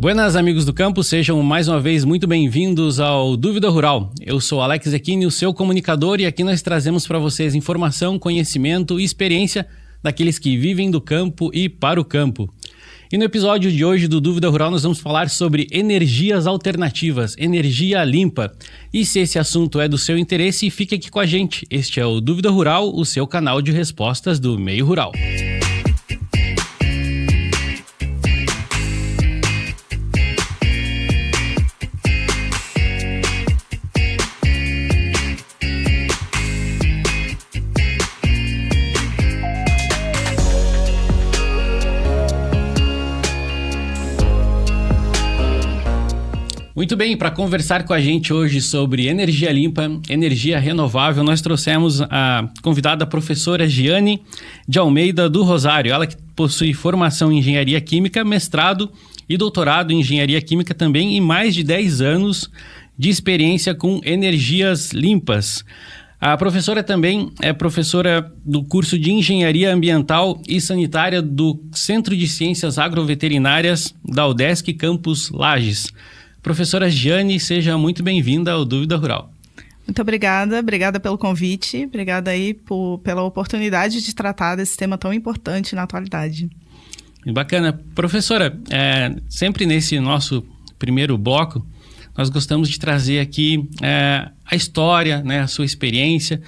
Buenas, amigos do campo, sejam mais uma vez muito bem-vindos ao Dúvida Rural. Eu sou Alex Zecchini, o seu comunicador, e aqui nós trazemos para vocês informação, conhecimento e experiência daqueles que vivem do campo e para o campo. E no episódio de hoje do Dúvida Rural nós vamos falar sobre energias alternativas, energia limpa. E se esse assunto é do seu interesse, fique aqui com a gente. Este é o Dúvida Rural, o seu canal de respostas do meio rural. Muito bem, para conversar com a gente hoje sobre energia limpa, energia renovável, nós trouxemos a convidada professora Giane de Almeida do Rosário. Ela que possui formação em engenharia química, mestrado e doutorado em engenharia química também e mais de 10 anos de experiência com energias limpas. A professora também é professora do curso de Engenharia Ambiental e Sanitária do Centro de Ciências Agroveterinárias da UDESC Campus Lages. Professora Giane, seja muito bem-vinda ao Dúvida Rural. Muito obrigada pelo convite, obrigada aí pela oportunidade de tratar desse tema tão importante na atualidade. Bacana. Professora, sempre nesse nosso primeiro bloco, nós gostamos de trazer aqui a história, né, a sua experiência,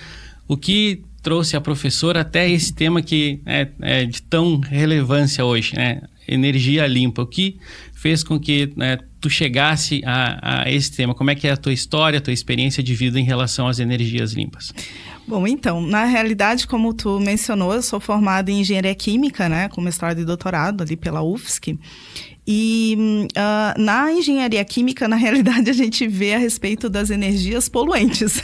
o que trouxe a professora até esse tema que é de tão relevância hoje, né? Energia limpa. O que fez com que tu chegasse a esse tema? Como é que é a tua história, a tua experiência de vida em relação às energias limpas? Bom, então, na realidade, como tu mencionou, eu sou formada em engenharia química, né, com mestrado e doutorado ali pela UFSC. E na engenharia química, na realidade, a gente vê a respeito das energias poluentes.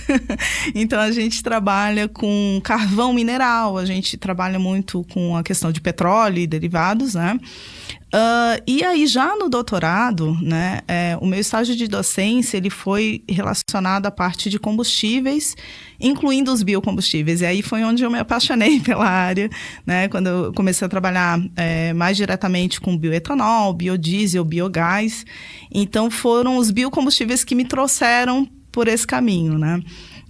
Então, a gente trabalha com carvão mineral, a gente trabalha muito com a questão de petróleo e derivados, né? E aí, já no doutorado, né, o meu estágio de docência, ele foi relacionado à parte de combustíveis, incluindo os biocombustíveis. E aí foi onde eu me apaixonei pela área, né, quando eu comecei a trabalhar mais diretamente com bioetanol, biodiesel, biogás. Então, foram os biocombustíveis que me trouxeram por esse caminho, né?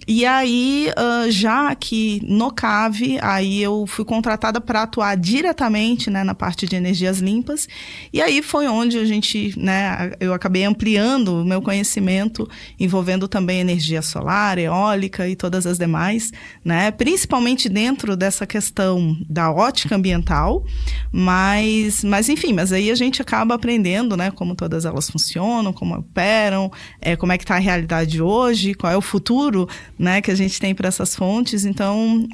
E aí, já aqui no CAV, aí eu fui contratada para atuar diretamente, né, na parte de energias limpas. E aí foi onde a gente, né, eu acabei ampliando o meu conhecimento, envolvendo também energia solar, eólica e todas as demais, né, principalmente dentro dessa questão da ótica ambiental, mas enfim, mas aí a gente acaba aprendendo, né, como todas elas funcionam, como operam, como é que está a realidade hoje, qual é o futuro, né, que a gente tem para essas fontes. Então,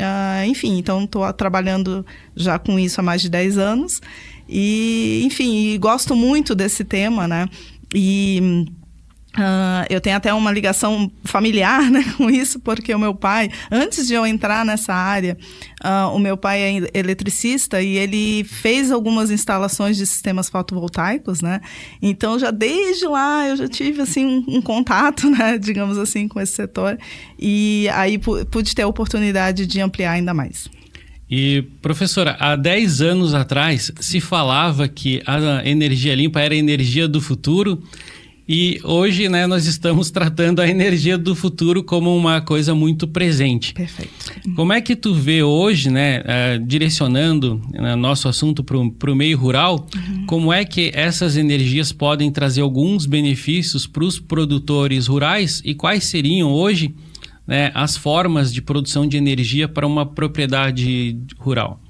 enfim, estou trabalhando já com isso há mais de 10 anos. E, enfim, gosto muito desse tema, né? E eu tenho até uma ligação familiar, né, com isso, porque o meu pai, antes de eu entrar nessa área, o meu pai é eletricista e ele fez algumas instalações de sistemas fotovoltaicos, né? Então, já desde lá eu já tive, assim, um contato, né, digamos assim, com esse setor. E aí pude ter a oportunidade de ampliar ainda mais. E, professora, há 10 anos atrás se falava que a energia limpa era a energia do futuro. E hoje, né, nós estamos tratando a energia do futuro como uma coisa muito presente. Perfeito. Como é que tu vê hoje, né, direcionando nosso assunto para o meio rural, como é que essas energias podem trazer alguns benefícios para os produtores rurais e quais seriam hoje, né, as formas de produção de energia para uma propriedade rural?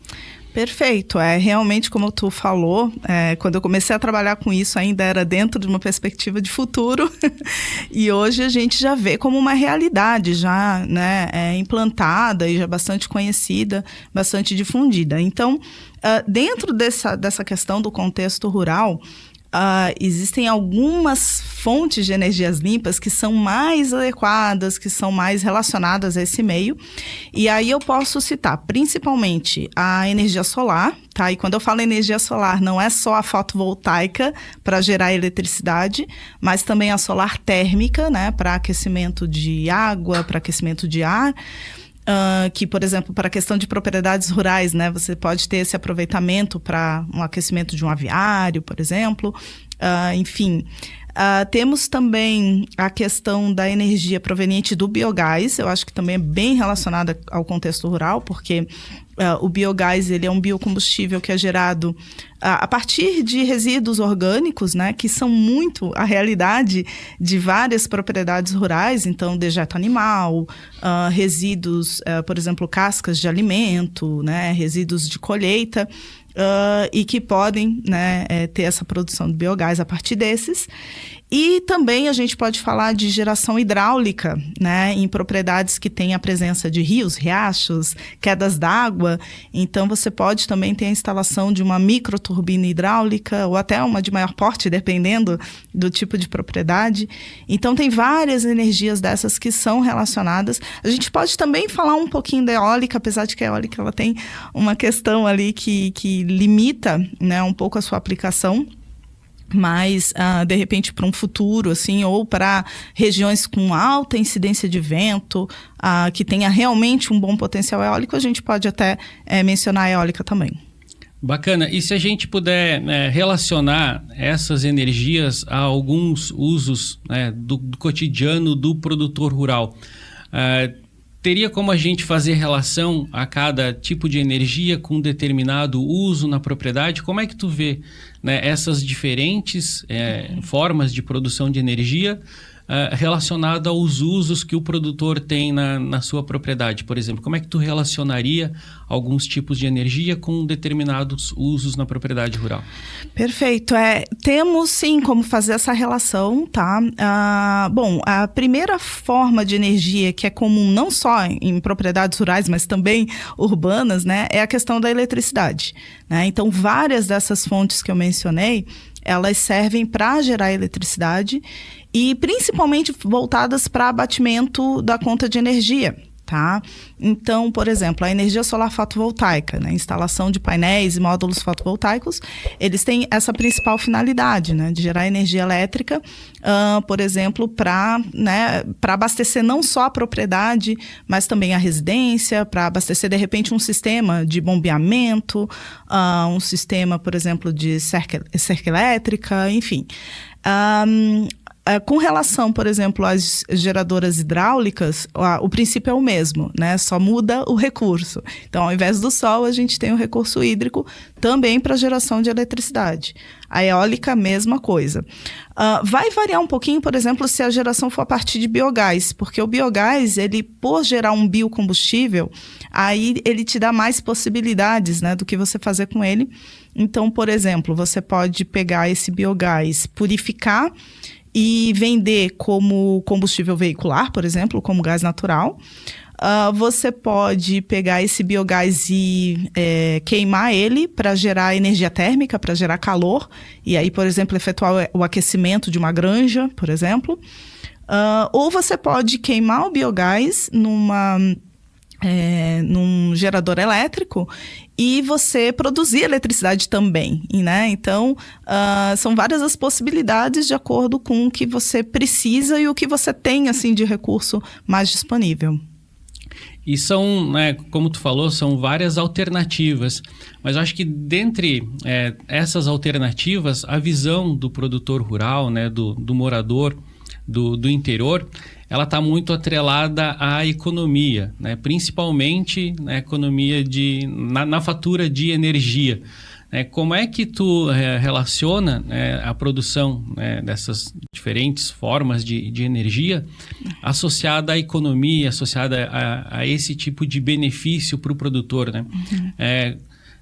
Perfeito, realmente como tu falou, quando eu comecei a trabalhar com isso ainda era dentro de uma perspectiva de futuro e hoje a gente já vê como uma realidade já, né, implantada e já bastante conhecida, bastante difundida. Então, dentro dessa questão do contexto rural, existem algumas fontes de energias limpas que são mais adequadas, que são mais relacionadas a esse meio. E aí eu posso citar principalmente a energia solar, tá? E quando eu falo energia solar, não é só a fotovoltaica para gerar eletricidade, mas também a solar térmica, né? Para aquecimento de água, para aquecimento de ar. Que, por exemplo, para a questão de propriedades rurais, né, você pode ter esse aproveitamento para um aquecimento de um aviário, por exemplo, enfim. Temos também a questão da energia proveniente do biogás. Eu acho que também é bem relacionada ao contexto rural, porque o biogás ele é um biocombustível que é gerado a partir de resíduos orgânicos, né, que são muito a realidade de várias propriedades rurais. Então, dejeto animal, resíduos, por exemplo, cascas de alimento, né, resíduos de colheita, e que podem, né, ter essa produção de biogás a partir desses. E também a gente pode falar de geração hidráulica, né, em propriedades que têm a presença de rios, riachos, quedas d'água. Então, você pode também ter a instalação de uma microturbina hidráulica ou até uma de maior porte, dependendo do tipo de propriedade. Então, tem várias energias dessas que são relacionadas. A gente pode também falar um pouquinho da eólica, apesar de que a eólica ela tem uma questão ali que limita, né, um pouco a sua aplicação. Mas, de repente, para um futuro, assim, ou para regiões com alta incidência de vento, que tenha realmente um bom potencial eólico, a gente pode até mencionar a eólica também. Bacana. E se a gente puder relacionar essas energias a alguns usos, né, do cotidiano do produtor rural, teria como a gente fazer relação a cada tipo de energia com determinado uso na propriedade? Como é que tu vê, né, essas diferentes formas de produção de energia relacionada aos usos que o produtor tem na sua propriedade? Por exemplo, como é que tu relacionaria alguns tipos de energia com determinados usos na propriedade rural? Perfeito. Temos sim como fazer essa relação, tá? Bom, a primeira forma de energia que é comum não só em propriedades rurais, mas também urbanas, né, é a questão da eletricidade, né? Então, várias dessas fontes que eu mencionei, elas servem para gerar eletricidade e principalmente voltadas para abatimento da conta de energia, tá? Então, por exemplo, a energia solar fotovoltaica, né, instalação de painéis e módulos fotovoltaicos, eles têm essa principal finalidade, né, de gerar energia elétrica, por exemplo, para abastecer não só a propriedade, mas também a residência, para abastecer, de repente, um sistema de bombeamento, um sistema, por exemplo, de cerca elétrica, enfim. Com relação, por exemplo, às geradoras hidráulicas, o princípio é o mesmo, né? Só muda o recurso. Então, ao invés do sol, a gente tem o recurso hídrico também para geração de eletricidade. A eólica, mesma coisa. Vai variar um pouquinho, por exemplo, se a geração for a partir de biogás, porque o biogás, ele, por gerar um biocombustível, aí ele te dá mais possibilidades, né, do que você fazer com ele. Então, por exemplo, você pode pegar esse biogás, purificar e vender como combustível veicular, por exemplo, como gás natural. Você pode pegar esse biogás e queimar ele para gerar energia térmica, para gerar calor. E aí, por exemplo, efetuar o aquecimento de uma granja, por exemplo. Ou você pode queimar o biogás num gerador elétrico e você produzir eletricidade também, né? Então, são várias as possibilidades de acordo com o que você precisa e o que você tem, assim, de recurso mais disponível. E são, né, como tu falou, são várias alternativas, mas eu acho que dentre essas alternativas, a visão do produtor rural, né, do morador do interior, ela está muito atrelada à economia, né? Principalmente na economia na fatura de energia. Como é que tu relaciona a produção dessas diferentes formas de energia associada à economia, associada a esse tipo de benefício para o produtor, né? Uhum.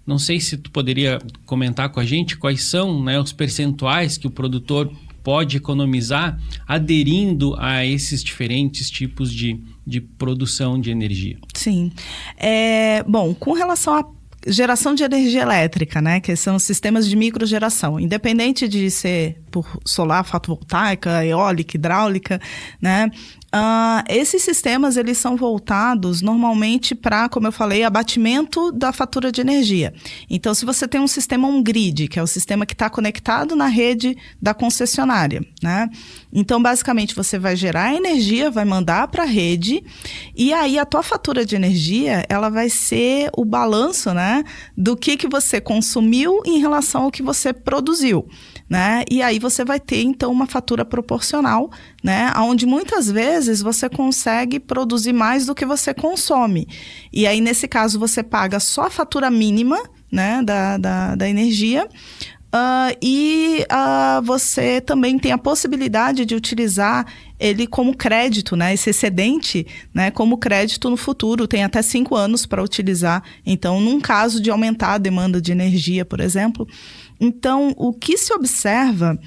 Não sei se tu poderia comentar com a gente quais são, né, os percentuais que o produtor pode economizar aderindo a esses diferentes tipos de produção de energia. Sim. Bom, com relação à geração de energia elétrica, né, que são os sistemas de microgeração, independente de ser por solar, fotovoltaica, eólica, hidráulica, né, esses sistemas, eles são voltados normalmente para, como eu falei, abatimento da fatura de energia. Então, se você tem um sistema on-grid, que é o sistema que está conectado na rede da concessionária, né? Então, basicamente, você vai gerar energia, vai mandar para a rede, e aí a tua fatura de energia, ela vai ser o balanço, né, do que você consumiu em relação ao que você produziu, né? E aí você vai ter, então, uma fatura proporcional, né? Onde muitas vezes você consegue produzir mais do que você consome. E aí, nesse caso, você paga só a fatura mínima, né, da energia. Você também tem a possibilidade de utilizar ele como crédito, né? Esse excedente, né? Como crédito no futuro. Tem até 5 anos para utilizar. Então, num caso de aumentar a demanda de energia, por exemplo. Então, o que se observa,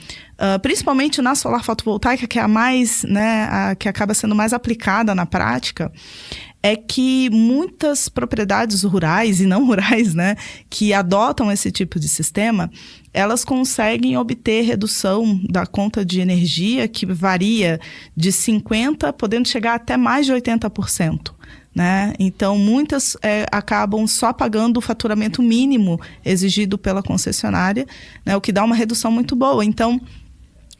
principalmente na solar fotovoltaica, que é a mais, né? Que acaba sendo mais aplicada na prática, é que muitas propriedades rurais e não rurais, né, que adotam esse tipo de sistema, elas conseguem obter redução da conta de energia que varia de 50%, podendo chegar até mais de 80%. Né? Então, muitas acabam só pagando o faturamento mínimo exigido pela concessionária, né, o que dá uma redução muito boa. Então,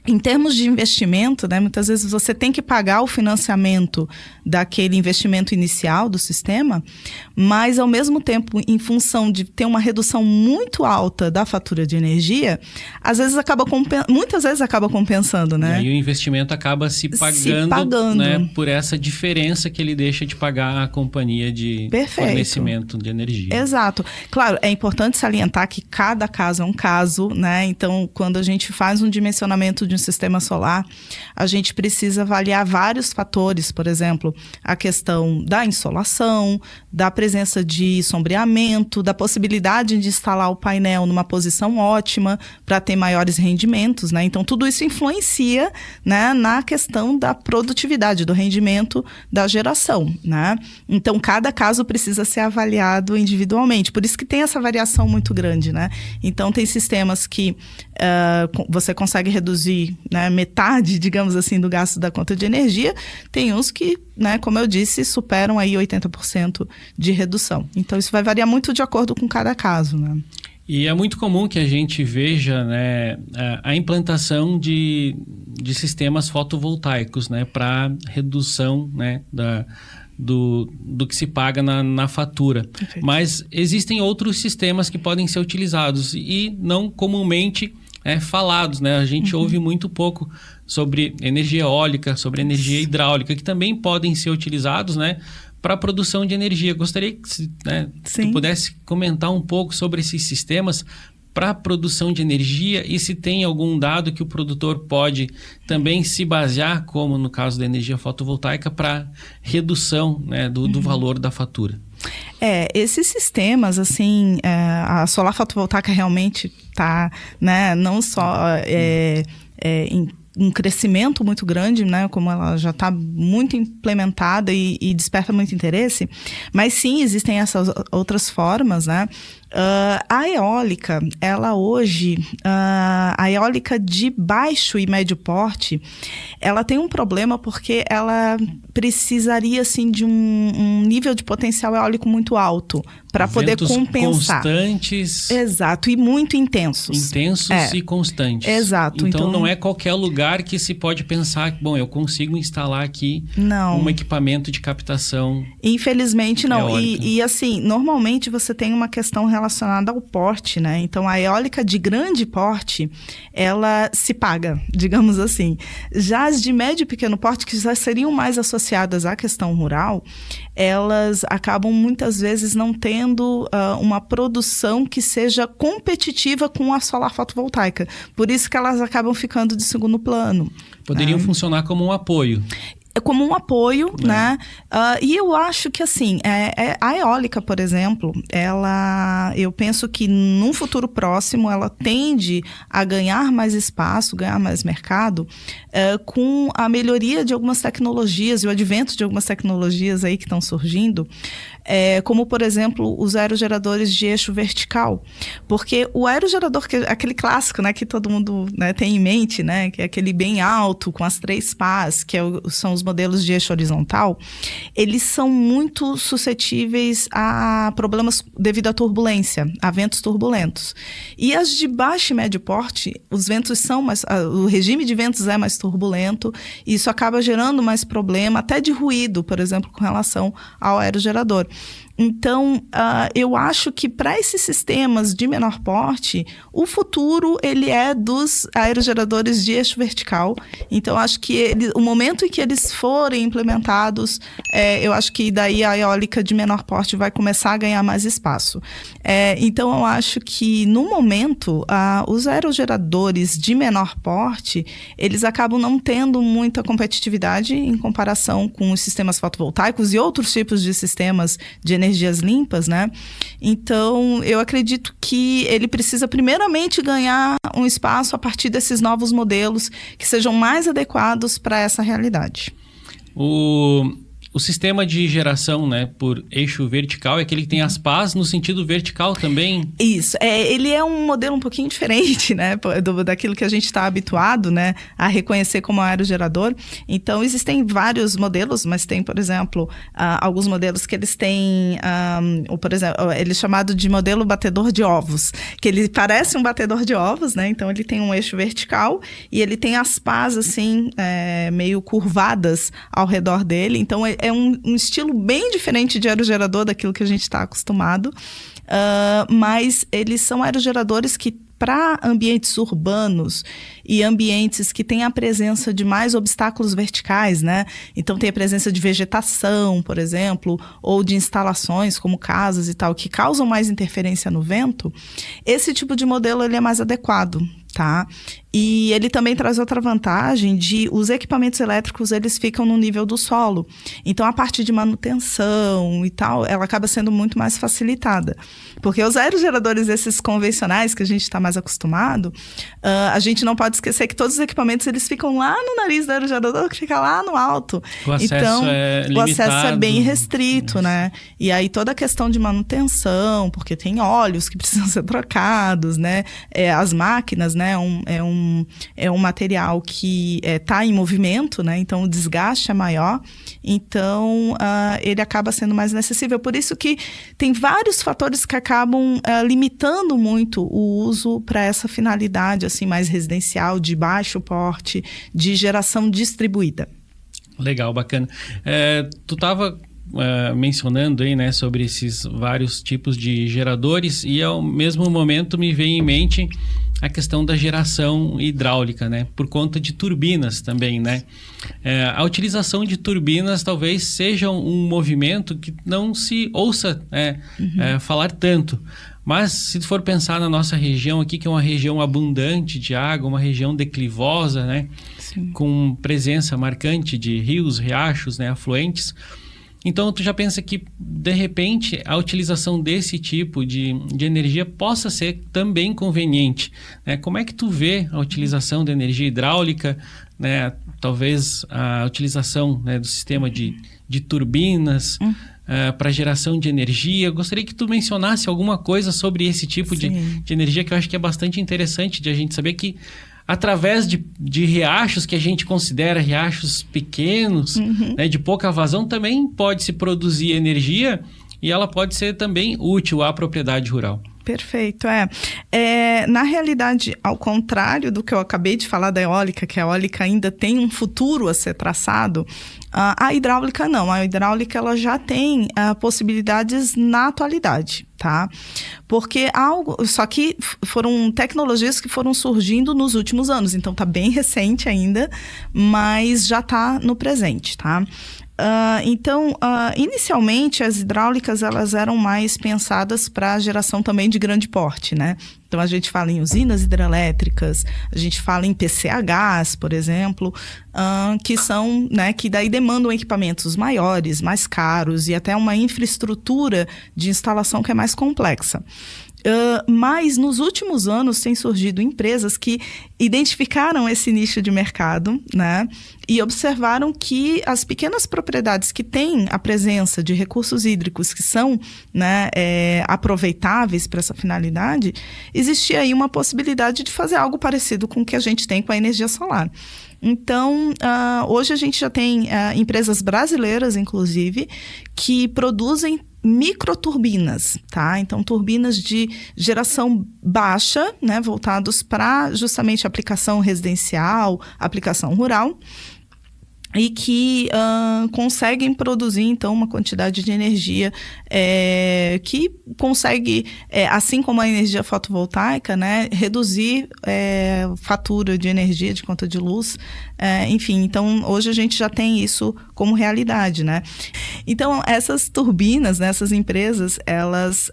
em termos de investimento, né, muitas vezes você tem que pagar o financiamento daquele investimento inicial do sistema, mas, ao mesmo tempo, em função de ter uma redução muito alta da fatura de energia, muitas vezes acaba compensando, né? E aí o investimento acaba se pagando. Né, por essa diferença que ele deixa de pagar a companhia de fornecimento de energia. Exato. Claro, é importante salientar que cada caso é um caso, né? Então, quando a gente faz um dimensionamento de um sistema solar, a gente precisa avaliar vários fatores, por exemplo, a questão da insolação, da presença de sombreamento, da possibilidade de instalar o painel numa posição ótima para ter maiores rendimentos, né? Então, tudo isso influencia, né, na questão da produtividade, do rendimento da geração, né? Então, cada caso precisa ser avaliado individualmente, por isso que tem essa variação muito grande, né? Então, tem sistemas que você consegue reduzir, né, metade, digamos assim, do gasto da conta de energia. Tem uns que, né, como eu disse, superam aí 80% de redução. Então, isso vai variar muito de acordo com cada caso, né? E é muito comum que a gente veja, né, a implantação de sistemas fotovoltaicos, né, para redução, né, do que se paga na fatura. Perfeito. Mas existem outros sistemas que podem ser utilizados e não comumente falados, né? A gente ouve muito pouco sobre energia eólica, sobre energia hidráulica, que também podem ser utilizados, né, para a produção de energia. Gostaria que tu pudesse comentar um pouco sobre esses sistemas para a produção de energia e se tem algum dado que o produtor pode também se basear, como no caso da energia fotovoltaica, para redução, né, do valor da fatura. Esses sistemas, assim, a solar fotovoltaica realmente está, né, não só em um crescimento muito grande, né, como ela já está muito implementada e desperta muito interesse, mas sim, existem essas outras formas, né? A eólica, ela hoje, a eólica de baixo e médio porte, ela tem um problema porque ela precisaria, assim, de um nível de potencial eólico muito alto para poder compensar. Constantes. Exato, e muito intensos. Intensos e constantes. Exato. Então, não é qualquer lugar que se pode pensar que, bom, eu consigo instalar aqui um equipamento de captação. Infelizmente, não. E assim, normalmente você tem uma questão relacionada ao porte, né? Então, a eólica de grande porte, ela se paga, digamos assim. Já as de médio e pequeno porte, que já seriam mais associadas à questão rural, elas acabam muitas vezes não tendo uma produção que seja competitiva com a solar fotovoltaica. Por isso que elas acabam ficando de segundo plano. Poderiam funcionar como um apoio. Como um apoio, né? E eu acho que, assim, a eólica, por exemplo, eu penso que num futuro próximo ela tende a ganhar mais espaço, ganhar mais mercado, com a melhoria de algumas tecnologias e o advento de algumas tecnologias aí que estão surgindo, como, por exemplo, os aerogeradores de eixo vertical. Porque o aerogerador, aquele clássico, né, que todo mundo, né, tem em mente, né, que é aquele bem alto, com as 3 pás, que são os modelos de eixo horizontal, eles são muito suscetíveis a problemas devido à turbulência, a ventos turbulentos. E as de baixo e médio porte, os ventos são mais... O regime de ventos é mais turbulento, e isso acaba gerando mais problema, até de ruído, por exemplo, com relação ao aerogerador. Então, eu acho que para esses sistemas de menor porte, o futuro ele é dos aerogeradores de eixo vertical. Então, acho que o momento em que eles forem implementados, eu acho que daí a eólica de menor porte vai começar a ganhar mais espaço. Então, eu acho que no momento, os aerogeradores de menor porte, eles acabam não tendo muita competitividade em comparação com os sistemas fotovoltaicos e outros tipos de sistemas de energias limpas, né? Então, eu acredito que ele precisa primeiramente ganhar um espaço a partir desses novos modelos que sejam mais adequados para essa realidade. O sistema de geração, né, por eixo vertical é aquele que tem as pás no sentido vertical também? Isso. Ele é um modelo um pouquinho diferente, né, daquilo que a gente está habituado, né, a reconhecer como aerogerador. Então, existem vários modelos, mas tem, por exemplo, alguns modelos que eles têm, por exemplo, ele é chamado de modelo batedor de ovos, que ele parece um batedor de ovos, né, então ele tem um eixo vertical e ele tem as pás, assim, meio curvadas ao redor dele. Então, é um estilo bem diferente de aerogerador daquilo que a gente está acostumado, mas eles são aerogeradores que, para ambientes urbanos e ambientes que têm a presença de mais obstáculos verticais, né? Então, tem a presença de vegetação, por exemplo, ou de instalações como casas e tal, que causam mais interferência no vento, esse tipo de modelo ele é mais adequado, tá? E ele também traz outra vantagem de os equipamentos elétricos, eles ficam no nível do solo. Então, a parte de manutenção e tal, ela acaba sendo muito mais facilitada. Porque os aerogeradores esses convencionais, que a gente está mais acostumado, a gente não pode esquecer que todos os equipamentos, eles ficam lá no nariz do aerogerador, que fica lá no alto. O acesso então, é limitado. O acesso é bem restrito, né? E aí, toda a questão de manutenção, porque tem óleos que precisam ser trocados, né? As máquinas, né? É um material que está em movimento, né? Então o desgaste é maior, então ele acaba sendo mais inacessível. Por isso que tem vários fatores que acabam limitando muito o uso para essa finalidade assim, mais residencial, de baixo porte, de geração distribuída. Legal, bacana. Tu estava mencionando aí, né, sobre esses vários tipos de geradores e ao mesmo momento me vem em mente a questão da geração hidráulica, né? Por conta de turbinas também, né? A utilização de turbinas talvez seja um movimento que não se ouça falar tanto. Mas se for pensar na nossa região aqui, que é uma região abundante de água, uma região declivosa, né? Sim. Com presença marcante de rios, riachos, né? Afluentes. Então, tu já pensa que, de repente, a utilização desse tipo de energia possa ser também conveniente, né? Como é que tu vê a utilização da energia hidráulica, né? Talvez a utilização, né, do sistema de turbinas para geração de energia? Eu gostaria que tu mencionasse alguma coisa sobre esse tipo de energia, que eu acho que é bastante interessante de a gente saber que através de riachos que a gente considera riachos pequenos, né, de pouca vazão, também pode se produzir energia e ela pode ser também útil à propriedade rural. Perfeito, na realidade, ao contrário do que eu acabei de falar da eólica, que a eólica ainda tem um futuro a ser traçado, a hidráulica não. A hidráulica ela já tem possibilidades na atualidade, tá? Porque só que foram tecnologias que foram surgindo nos últimos anos, então tá bem recente ainda, mas já tá no presente, tá? Então, inicialmente, as hidráulicas elas eram mais pensadas para geração também de grande porte, né? Então, a gente fala em usinas hidrelétricas, a gente fala em PCHs, por exemplo, que são, né, que daí demandam equipamentos maiores, mais caros e até uma infraestrutura de instalação que é mais complexa. Mas nos últimos anos tem surgido empresas que identificaram esse nicho de mercado, né, e observaram que as pequenas propriedades que têm a presença de recursos hídricos que são, né, aproveitáveis para essa finalidade, existia aí uma possibilidade de fazer algo parecido com o que a gente tem com a energia solar. Então, hoje a gente já tem empresas brasileiras, inclusive, que produzem microturbinas, tá? Então, turbinas de geração baixa, né? Voltados para justamente aplicação residencial, aplicação rural. E que conseguem produzir, então, uma quantidade de energia que consegue, assim como a energia fotovoltaica, né, reduzir fatura de energia, de conta de luz, enfim. Então, hoje a gente já tem isso como realidade, né? Então, essas turbinas, né, essas empresas, elas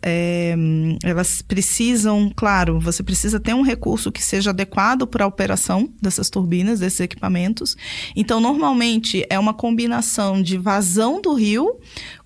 precisam, claro, você precisa ter um recurso que seja adequado para a operação dessas turbinas, desses equipamentos. Então, normalmente, é uma combinação de vazão do rio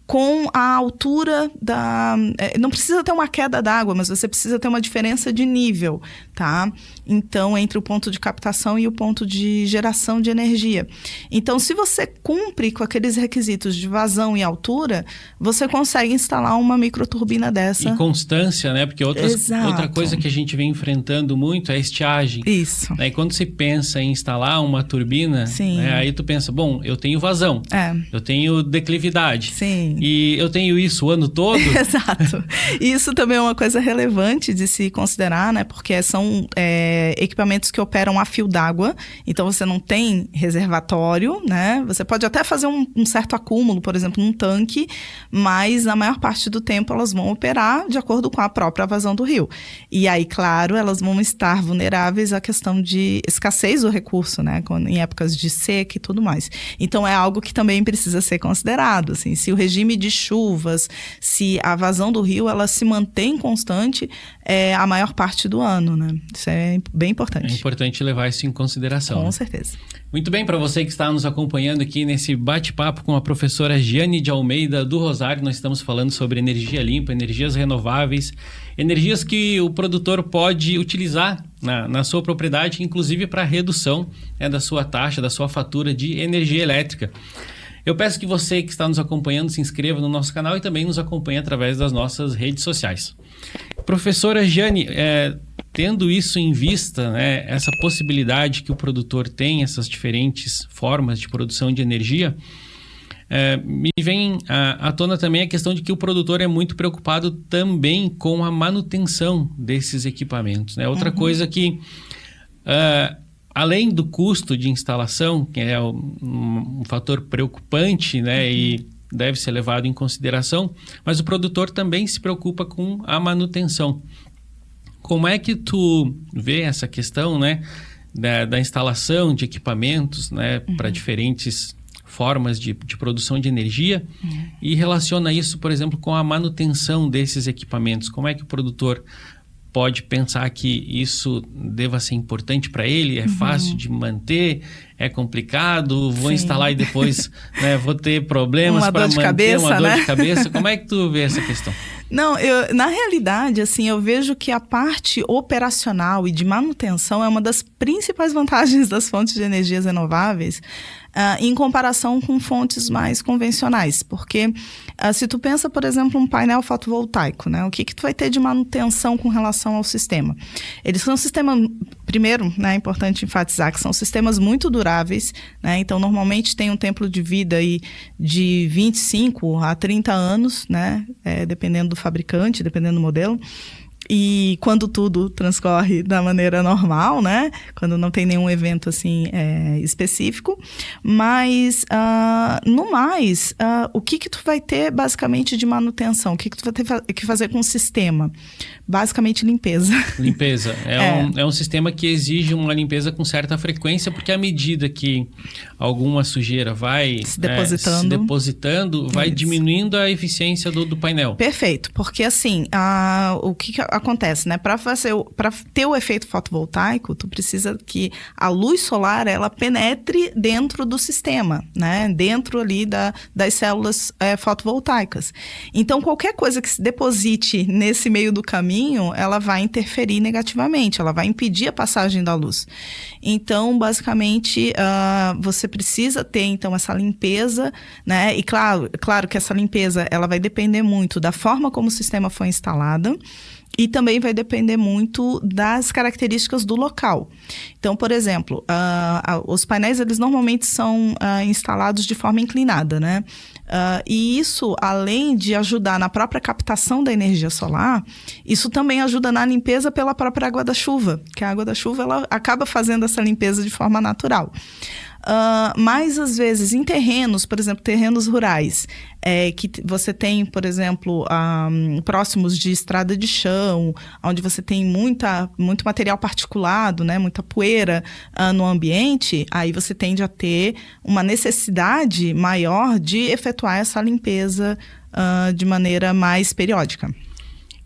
com a altura da... Não precisa ter uma queda d'água, mas você precisa ter uma diferença de nível, tá? Então, entre o ponto de captação e o ponto de geração de energia. Então, se você cumpre com aqueles requisitos de vazão e altura, você consegue instalar uma microturbina dessa. E constância, né? Porque outra coisa que a gente vem enfrentando muito é a estiagem. Isso. E quando se pensa em instalar uma turbina, né, aí tu pensa, bom, eu tenho vazão, eu tenho declividade. Sim. E eu tenho isso o ano todo? Exato. Isso também é uma coisa relevante de se considerar, né? Porque são equipamentos que operam a fio d'água. Então, você não tem reservatório, né? Você pode até fazer um certo acúmulo, por exemplo, num tanque, mas na maior parte do tempo elas vão operar de acordo com a própria vazão do rio. E aí, claro, elas vão estar vulneráveis à questão de escassez do recurso, né? Em épocas de seca e tudo mais. Então, é algo que também precisa ser considerado, assim. Se o regime de chuvas, se a vazão do rio ela se mantém constante a maior parte do ano, né? Isso é bem importante. É importante levar isso em consideração. Com certeza. Muito bem, para você que está nos acompanhando aqui nesse bate-papo com a professora Giane de Almeida do Rosário, nós estamos falando sobre energia limpa, energias renováveis, energias que o produtor pode utilizar na sua propriedade, inclusive para redução da sua taxa, da sua fatura de energia elétrica. Eu peço que você que está nos acompanhando se inscreva no nosso canal e também nos acompanhe através das nossas redes sociais. Professora Giane, tendo isso em vista, né, essa possibilidade que o produtor tem, essas diferentes formas de produção de energia, me vem à tona também a questão de que o produtor é muito preocupado também com a manutenção desses equipamentos, né? Outra coisa que... além do custo de instalação, que é um fator preocupante, né, e deve ser levado em consideração, mas o produtor também se preocupa com a manutenção. Como é que tu vê essa questão, né, da instalação de equipamentos, né, para diferentes formas de produção de energia e relaciona isso, por exemplo, com a manutenção desses equipamentos? Como é que o produtor pode pensar que isso deva ser importante para ele? É fácil de manter? É complicado? Vou instalar e depois vou ter problemas para manter uma dor de cabeça? Como é que tu vê essa questão? Não, na realidade, assim, eu vejo que a parte operacional e de manutenção é uma das principais vantagens das fontes de energias renováveis em comparação com fontes mais convencionais. Porque se tu pensa, por exemplo, um painel fotovoltaico, né? O que tu vai ter de manutenção com relação ao sistema? Eles são um sistema, primeiro, né, é importante enfatizar que são sistemas muito duráveis, né? Então, normalmente tem um tempo de vida aí de 25 a 30 anos, né? Dependendo do fabricante, dependendo do modelo. E quando tudo transcorre da maneira normal, né? Quando não tem nenhum evento assim específico. Mas, no mais, o que tu vai ter basicamente de manutenção? O que tu vai ter que fazer com o sistema? Basicamente limpeza. Limpeza. É um sistema que exige uma limpeza com certa frequência, porque à medida que alguma sujeira vai se depositando, vai diminuindo a eficiência do painel. Perfeito. Porque assim, o que acontece, né? Para ter o efeito fotovoltaico, tu precisa que a luz solar ela penetre dentro do sistema, né? Dentro ali das células fotovoltaicas. Então, qualquer coisa que se deposite nesse meio do caminho, ela vai interferir negativamente, ela vai impedir a passagem da luz. Então, basicamente, você precisa ter, então, essa limpeza, né? E claro que essa limpeza, ela vai depender muito da forma como o sistema foi instalado, E também vai depender muito das características do local. Então, por exemplo, os painéis, eles normalmente são instalados de forma inclinada, né? E isso, além de ajudar na própria captação da energia solar, isso também ajuda na limpeza pela própria água da chuva, que a água da chuva ela acaba fazendo essa limpeza de forma natural. Mas, às vezes, em terrenos, por exemplo, terrenos rurais, que você tem, por exemplo, próximos de estrada de chão, onde você tem muito material particulado, né, muita poeira no ambiente, aí você tende a ter uma necessidade maior de efetuar essa limpeza de maneira mais periódica.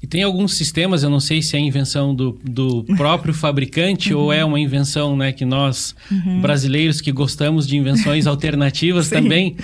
E tem alguns sistemas, eu não sei se é invenção do próprio fabricante ou é uma invenção, né, que nós, brasileiros que gostamos de invenções alternativas também,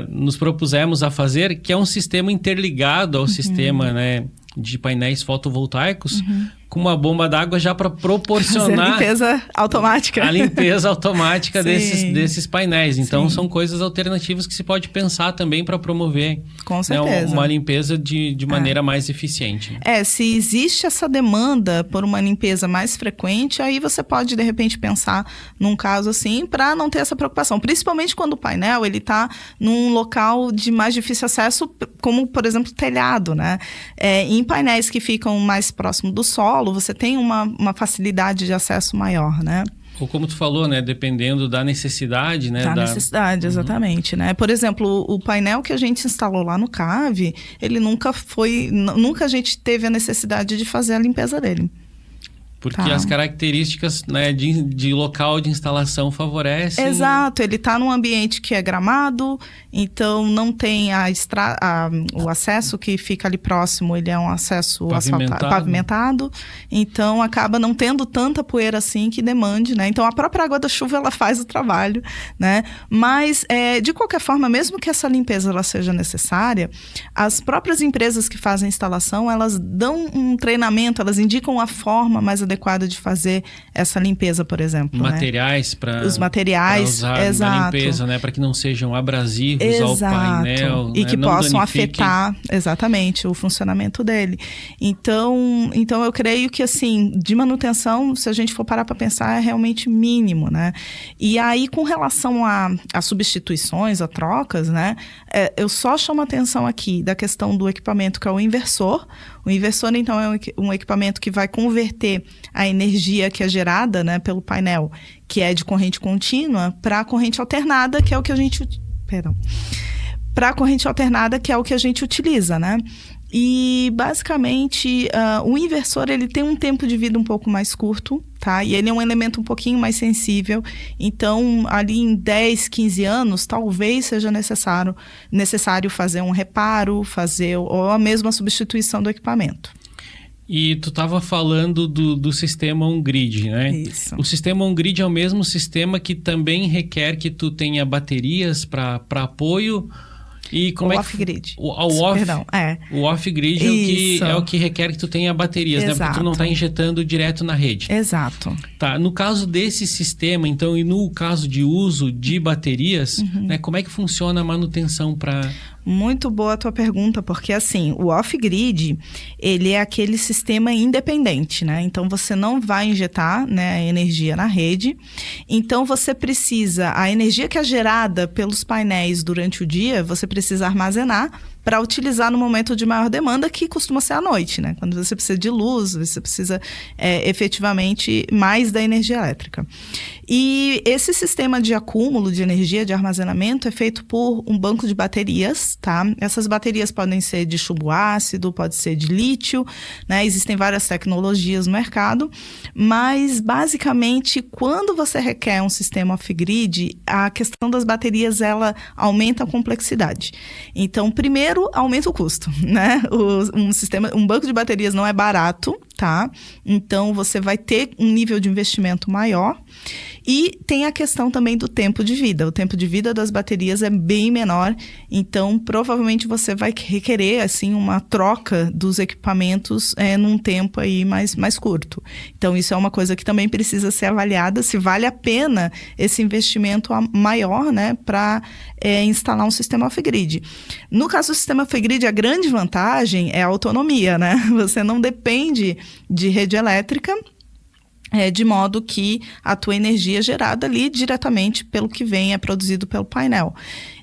nos propusemos a fazer, que é um sistema interligado ao sistema, né, de painéis fotovoltaicos, com uma bomba d'água já para proporcionar... a limpeza automática. A limpeza automática desses painéis. Então, são coisas alternativas que se pode pensar também para promover, com certeza, uma limpeza de maneira mais eficiente. Se existe essa demanda por uma limpeza mais frequente, aí você pode, de repente, pensar num caso assim, para não ter essa preocupação. Principalmente quando o painel está num local de mais difícil acesso, como, por exemplo, telhado, né? Em painéis que ficam mais próximo do solo, você tem uma facilidade de acesso maior, né? Ou como tu falou, né? Dependendo da necessidade, né? Da necessidade, exatamente, né? Por exemplo, o painel que a gente instalou lá no CAV, ele nunca a gente teve a necessidade de fazer a limpeza dele. Porque as características, né, de local de instalação favorecem... Exato, ele está num ambiente que é gramado, então não tem o acesso que fica ali próximo, ele é um acesso pavimentado, então acaba não tendo tanta poeira assim que demande, né? Então a própria água da chuva ela faz o trabalho, né? Mas de qualquer forma, mesmo que essa limpeza ela seja necessária, as próprias empresas que fazem a instalação, elas dão um treinamento, elas indicam a forma mais adequada de fazer essa limpeza, por exemplo. Materiais para usar na limpeza, né? Para que não sejam abrasivos ao painel. E que possam afetar, exatamente, o funcionamento dele. Então eu creio que, assim, de manutenção, se a gente for parar para pensar, é realmente mínimo, né? E aí, com relação a substituições, a trocas, né? Eu só chamo a atenção aqui da questão do equipamento, que é o inversor. O inversor, então, é um equipamento que vai converter a energia que é gerada, né, pelo painel, que é de corrente contínua, para a corrente alternada, que é o que a gente... Para a corrente alternada, que é o que a gente utiliza, né? E, basicamente, o inversor, ele tem um tempo de vida um pouco mais curto, tá? E ele é um elemento um pouquinho mais sensível. Então, ali em 10, 15 anos, talvez seja necessário fazer um reparo, ou a mesma substituição do equipamento. E tu estava falando do sistema on-grid, né? Isso. O sistema on-grid é o mesmo sistema que também requer que tu tenha baterias para apoio. E como o off-grid. O off-grid é o que requer que tu tenha baterias, né? Porque tu não está injetando direto na rede. Exato. Tá, no caso desse sistema, então, e no caso de uso de baterias, né? Como é que funciona a manutenção para... Muito boa a tua pergunta, porque assim, o off-grid, ele é aquele sistema independente, né? Então, você não vai injetar, né, a energia na rede. Então, você precisa, a energia que é gerada pelos painéis durante o dia, você precisa armazenar para utilizar no momento de maior demanda, que costuma ser à noite, né? Quando você precisa de luz, você precisa efetivamente mais da energia elétrica. E esse sistema de acúmulo de energia, de armazenamento, é feito por um banco de baterias, tá? Essas baterias podem ser de chumbo ácido, pode ser de lítio, né? Existem várias tecnologias no mercado, mas basicamente, quando você requer um sistema off-grid, a questão das baterias, aumenta a complexidade. Então, primeiro, aumenta o custo, né? Um banco de baterias não é barato, tá? Então, você vai ter um nível de investimento maior. E tem a questão também do tempo de vida. O tempo de vida das baterias é bem menor, então provavelmente você vai requerer assim uma troca dos equipamentos num tempo aí mais curto. Então isso é uma coisa que também precisa ser avaliada, se vale a pena esse investimento maior, né, para instalar um sistema off-grid. No caso do sistema off-grid, a grande vantagem é a autonomia, né? Você não depende de rede elétrica, de modo que a tua energia é gerada ali diretamente pelo que é produzido pelo painel.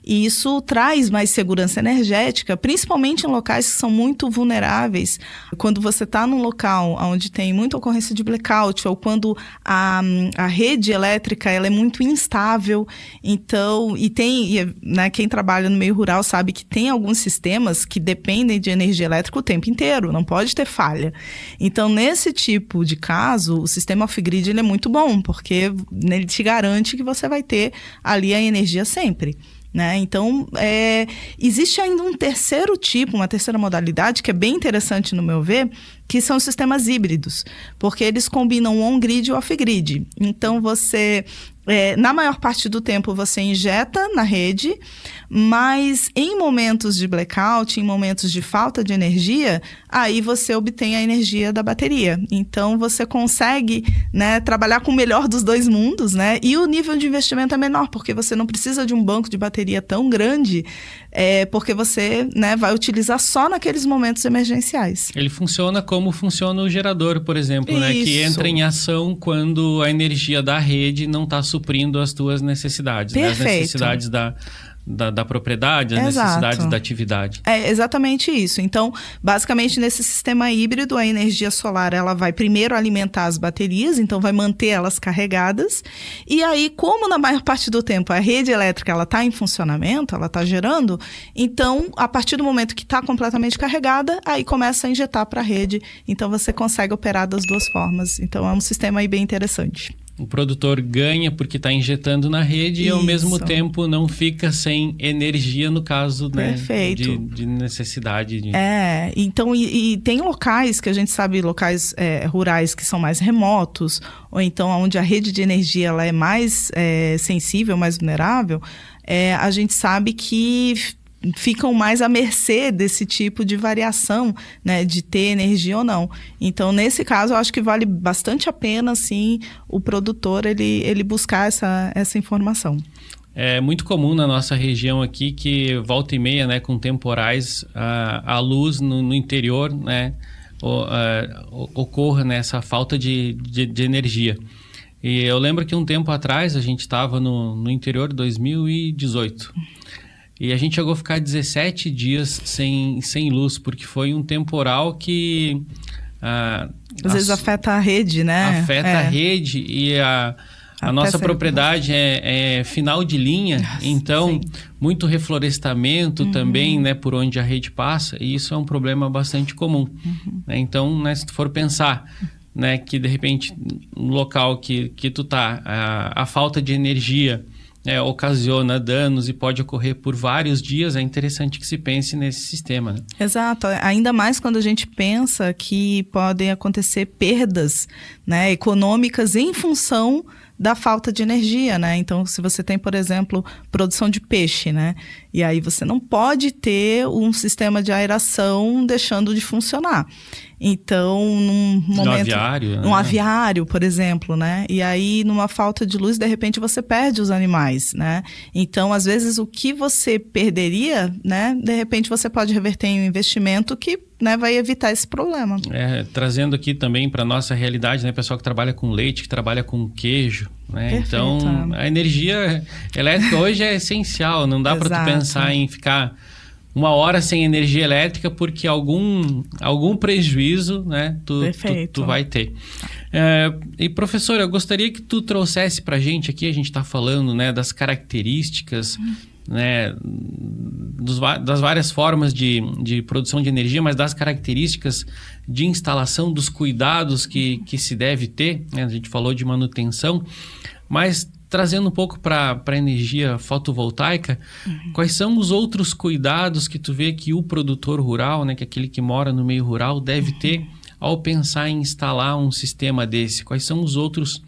E isso traz mais segurança energética, principalmente em locais que são muito vulneráveis. Quando você está num local onde tem muita ocorrência de blackout, ou quando a rede elétrica ela é muito instável. Então, né, quem trabalha no meio rural sabe que tem alguns sistemas que dependem de energia elétrica o tempo inteiro, não pode ter falha. Então, nesse tipo de caso, o sistema off-grid ele é muito bom, porque ele te garante que você vai ter ali a energia sempre. Né? Então, existe ainda um terceiro tipo, uma terceira modalidade que é bem interessante no meu ver, que são os sistemas híbridos, porque eles combinam on-grid e off-grid. Então, você, na maior parte do tempo, você injeta na rede, mas em momentos de blackout, em momentos de falta de energia, aí você obtém a energia da bateria. Então, você consegue, né, trabalhar com o melhor dos dois mundos, né? E o nível de investimento é menor, porque você não precisa de um banco de bateria tão grande, porque você, né, vai utilizar só naqueles momentos emergenciais. Ele funciona como funciona o gerador, por exemplo, né? Que entra em ação quando a energia da rede não está suprindo as tuas necessidades, né? As necessidades da propriedade, as necessidades da atividade. É exatamente isso. Então, basicamente, nesse sistema híbrido, a energia solar ela vai primeiro alimentar as baterias, então vai manter elas carregadas. E aí, como na maior parte do tempo a rede elétrica está em funcionamento, ela está gerando, então, a partir do momento que está completamente carregada, aí começa a injetar para a rede. Então, você consegue operar das duas formas. Então, é um sistema aí bem interessante. O produtor ganha porque está injetando na rede e, ao mesmo tempo, não fica sem energia no caso, né, de necessidade. Então, e tem locais que a gente sabe, locais rurais que são mais remotos, ou então onde a rede de energia ela é mais sensível, mais vulnerável, a gente sabe que ficam mais à mercê desse tipo de variação, né, de ter energia ou não. Então, nesse caso, eu acho que vale bastante a pena, sim, o produtor ele buscar essa informação. É muito comum na nossa região aqui que volta e meia, né, com temporais, a luz no interior, né, ocorra nessa falta de energia. E eu lembro que um tempo atrás a gente estava no interior de 2018. E a gente chegou a ficar 17 dias sem luz, porque foi um temporal que... às vezes afeta a rede, né? Afeta a rede e a nossa propriedade é final de linha, então muito reflorestamento também, né, por onde a rede passa, e isso é um problema bastante comum. Né? Então, né, se tu for pensar, né, que de repente no local que tu tá, a falta de energia ocasiona danos e pode ocorrer por vários dias, é interessante que se pense nesse sistema. Né? Exato, ainda mais quando a gente pensa que podem acontecer perdas, né, econômicas em função da falta de energia, né? Então, se você tem, por exemplo, produção de peixe, né? E aí você não pode ter um sistema de aeração deixando de funcionar. Então, num momento... Num aviário, por exemplo, né? E aí, numa falta de luz, de repente, você perde os animais, né? Então, às vezes, o que você perderia, né? De repente, você pode reverter em um investimento que, né, vai evitar esse problema. Trazendo aqui também para a nossa realidade, né? Pessoal que trabalha com leite, que trabalha com queijo, né? Perfeito. Então, a energia elétrica hoje é essencial. Não dá para tu pensar em ficar 1 hora sem energia elétrica porque algum prejuízo, né, tu vai ter. E professora, eu gostaria que tu trouxesse para a gente aqui, a gente está falando, né, das características, né, das várias formas de produção de energia, mas das características de instalação, dos cuidados que se deve ter, né? A gente falou de manutenção, mas trazendo um pouco para a energia fotovoltaica, quais são os outros cuidados que tu vê que o produtor rural, né, que é aquele que mora no meio rural, deve ter ao pensar em instalar um sistema desse? Quais são os outros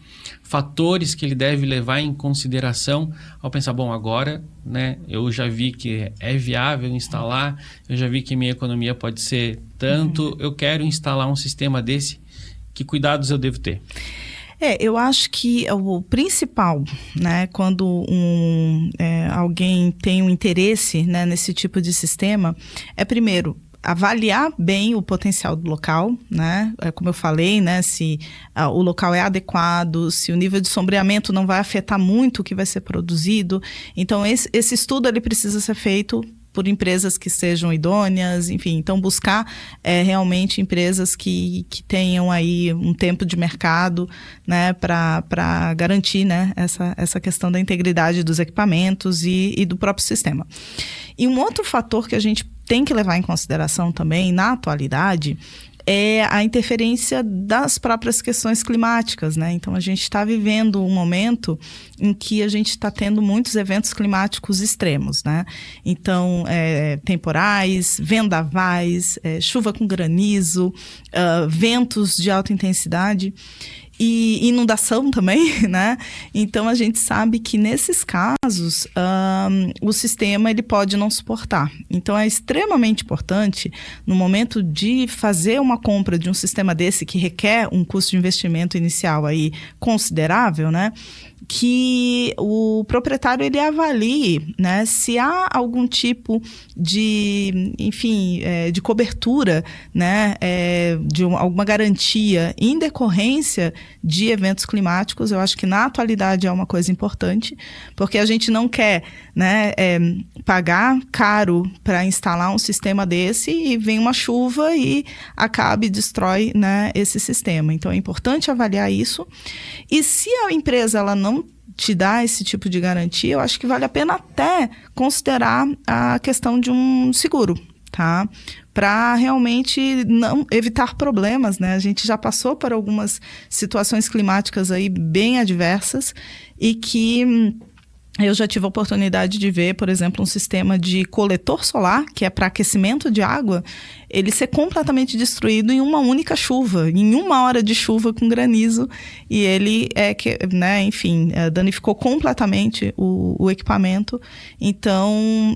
fatores que ele deve levar em consideração ao pensar, bom, agora, né, eu já vi que é viável instalar, eu já vi que minha economia pode ser tanto, eu quero instalar um sistema desse, que cuidados eu devo ter? Eu acho que o principal, né, quando alguém tem um interesse, né, nesse tipo de sistema, é primeiro avaliar bem o potencial do local, né? Como eu falei, né? Se o local é adequado, se o nível de sombreamento não vai afetar muito o que vai ser produzido. Então, esse estudo ele precisa ser feito por empresas que sejam idôneas, enfim. Então, buscar realmente empresas que tenham aí um tempo de mercado, né? Para garantir, né? Essa questão da integridade dos equipamentos e do próprio sistema. E um outro fator que a gente tem que levar em consideração também, na atualidade, é a interferência das próprias questões climáticas, né? Então, a gente está vivendo um momento em que a gente está tendo muitos eventos climáticos extremos, né? Então, temporais, vendavais, chuva com granizo, ventos de alta intensidade e inundação também, né? Então, a gente sabe que nesses casos, o sistema ele pode não suportar. Então, é extremamente importante, no momento de fazer uma compra de um sistema desse, que requer um custo de investimento inicial aí considerável, né? Que o proprietário ele avalie, né, se há algum tipo de, enfim, de cobertura, né, de alguma garantia em decorrência de eventos climáticos. Eu acho que na atualidade é uma coisa importante, porque a gente não quer, né, pagar caro para instalar um sistema desse e vem uma chuva e acaba e destrói, né, esse sistema. Então é importante avaliar isso. E se a empresa ela não te dá esse tipo de garantia, eu acho que vale a pena até considerar a questão de um seguro, tá? Para realmente não evitar problemas, né? A gente já passou por algumas situações climáticas aí bem adversas e que eu já tive a oportunidade de ver, por exemplo, um sistema de coletor solar, que é para aquecimento de água, ele ser completamente destruído em uma única chuva, em uma hora de chuva com granizo, e ele danificou completamente o equipamento. Então,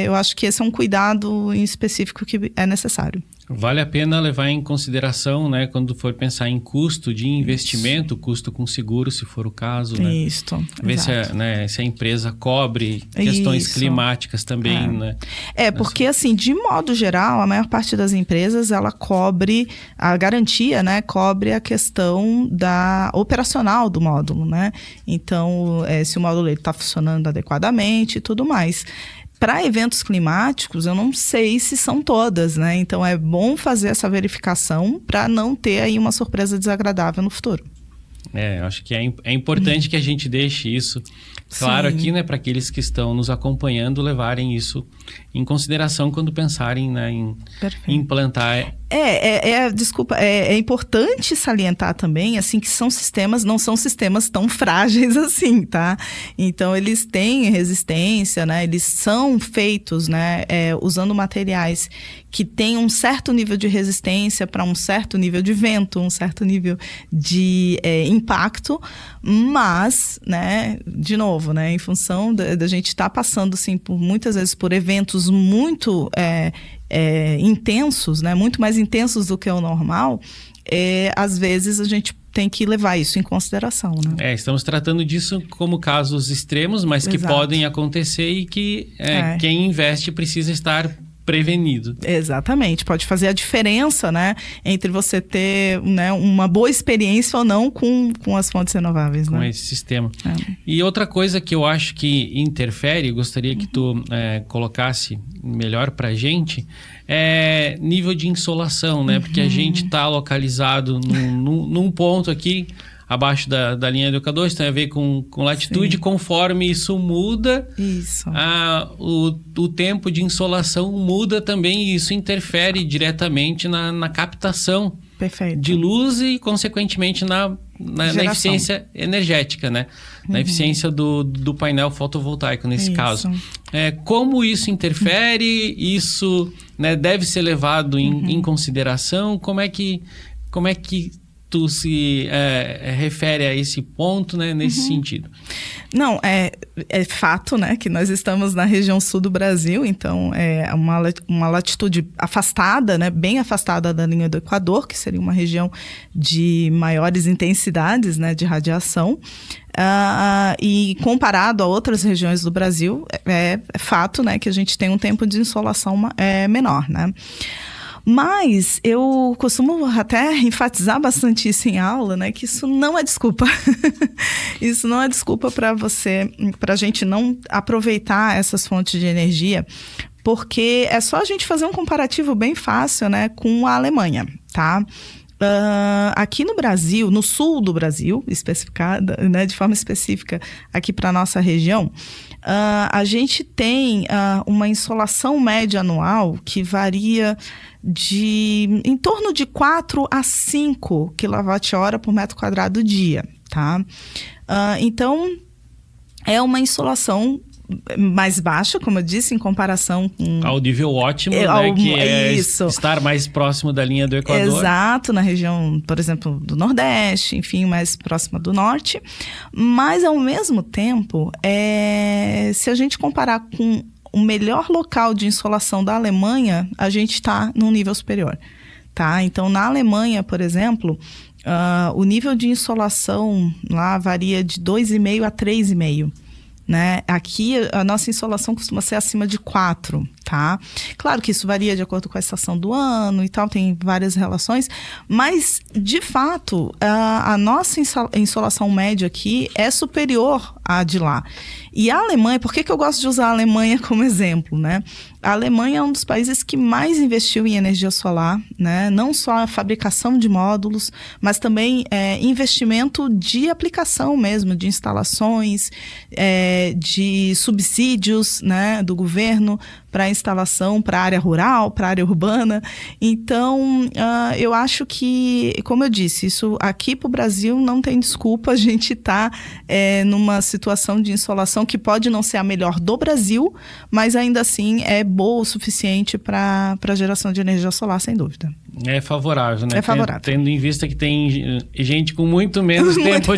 eu acho que esse é um cuidado em específico que é necessário. Vale a pena levar em consideração, né, quando for pensar em custo de investimento, custo com seguro, se for o caso, né? Isso, ver se a empresa cobre questões climáticas também, né? Porque assim, de modo geral, a maior parte das empresas, ela cobre, a garantia, né, cobre a questão operacional do módulo, né? Então, se o módulo está funcionando adequadamente e tudo mais. Para eventos climáticos, eu não sei se são todas, né? Então, é bom fazer essa verificação para não ter aí uma surpresa desagradável no futuro. Eu acho que é importante que a gente deixe isso claro aqui, né? Para aqueles que estão nos acompanhando levarem isso em consideração quando pensarem, né, em implantar. É importante salientar também, assim, que não são sistemas tão frágeis assim, tá? Então, eles têm resistência, né? Eles são feitos, né, usando materiais que têm um certo nível de resistência para um certo nível de vento, um certo nível de impacto, mas, né, de novo, né, em função da gente estar passando, assim, muitas vezes por eventos muito intensos, né? Muito mais intensos do que o normal, às vezes a gente tem que levar isso em consideração, né? Estamos tratando disso como casos extremos, mas que podem acontecer e que quem investe precisa estar prevenido. Exatamente, pode fazer a diferença, né, entre você ter, né, uma boa experiência ou não com as fontes renováveis, com né? esse sistema. E outra coisa que eu acho que interfere, gostaria que tu colocasse melhor pra gente, é nível de insolação, né? Porque a gente está localizado num ponto aqui abaixo da linha do K2, tem a ver com latitude. Conforme isso muda, o tempo de insolação muda também, e isso interfere diretamente na captação de luz e, consequentemente, na eficiência energética, né? Na eficiência do painel fotovoltaico, nesse caso. Como isso interfere? Isso, né, deve ser levado em consideração? Como é que Como é que tu se refere a esse ponto, né, nesse sentido? Não, é fato, né, que nós estamos na região sul do Brasil, então é uma latitude afastada, né, bem afastada da linha do Equador, que seria uma região de maiores intensidades, né, de radiação. E comparado a outras regiões do Brasil, é fato, né, que a gente tem um tempo de insolação menor, né? Mas eu costumo até enfatizar bastante isso em aula, né? Que isso não é desculpa. Isso não é desculpa para a gente não aproveitar essas fontes de energia, porque é só a gente fazer um comparativo bem fácil, né? Com a Alemanha, tá? Aqui no Brasil, no sul do Brasil, especificada, né, de forma específica aqui para a nossa região, a gente tem uma insolação média anual que varia em torno de 4 a 5 kWh por metro quadrado dia, tá? Então, é uma insolação mais baixa, como eu disse, em comparação com... Ao nível ótimo, né? Que é estar mais próximo da linha do Equador. Exato, na região, por exemplo, do Nordeste, enfim, mais próxima do Norte. Mas, ao mesmo tempo, se a gente comparar com o melhor local de insolação da Alemanha, a gente está num nível superior, tá? Então, na Alemanha, por exemplo, o nível de insolação lá varia de 2,5 a 3,5. Né? Aqui, a nossa insolação costuma ser acima de 4, tá? Claro que isso varia de acordo com a estação do ano e tal, tem várias relações, mas, de fato, a nossa insolação média aqui é superior à de lá. E a Alemanha, por que eu gosto de usar a Alemanha como exemplo, né? A Alemanha é um dos países que mais investiu em energia solar, né? Não só a fabricação de módulos, mas também investimento de aplicação mesmo, de instalações, de subsídios, né, do governo para instalação para a área rural, para a área urbana. Então, eu acho que, como eu disse, isso aqui para o Brasil não tem desculpa. A gente está numa situação de insolação que pode não ser a melhor do Brasil, mas ainda assim é boa o suficiente para a geração de energia solar, sem dúvida. É favorável, né? É favorável. Tendo em vista que tem gente com muito menos tempo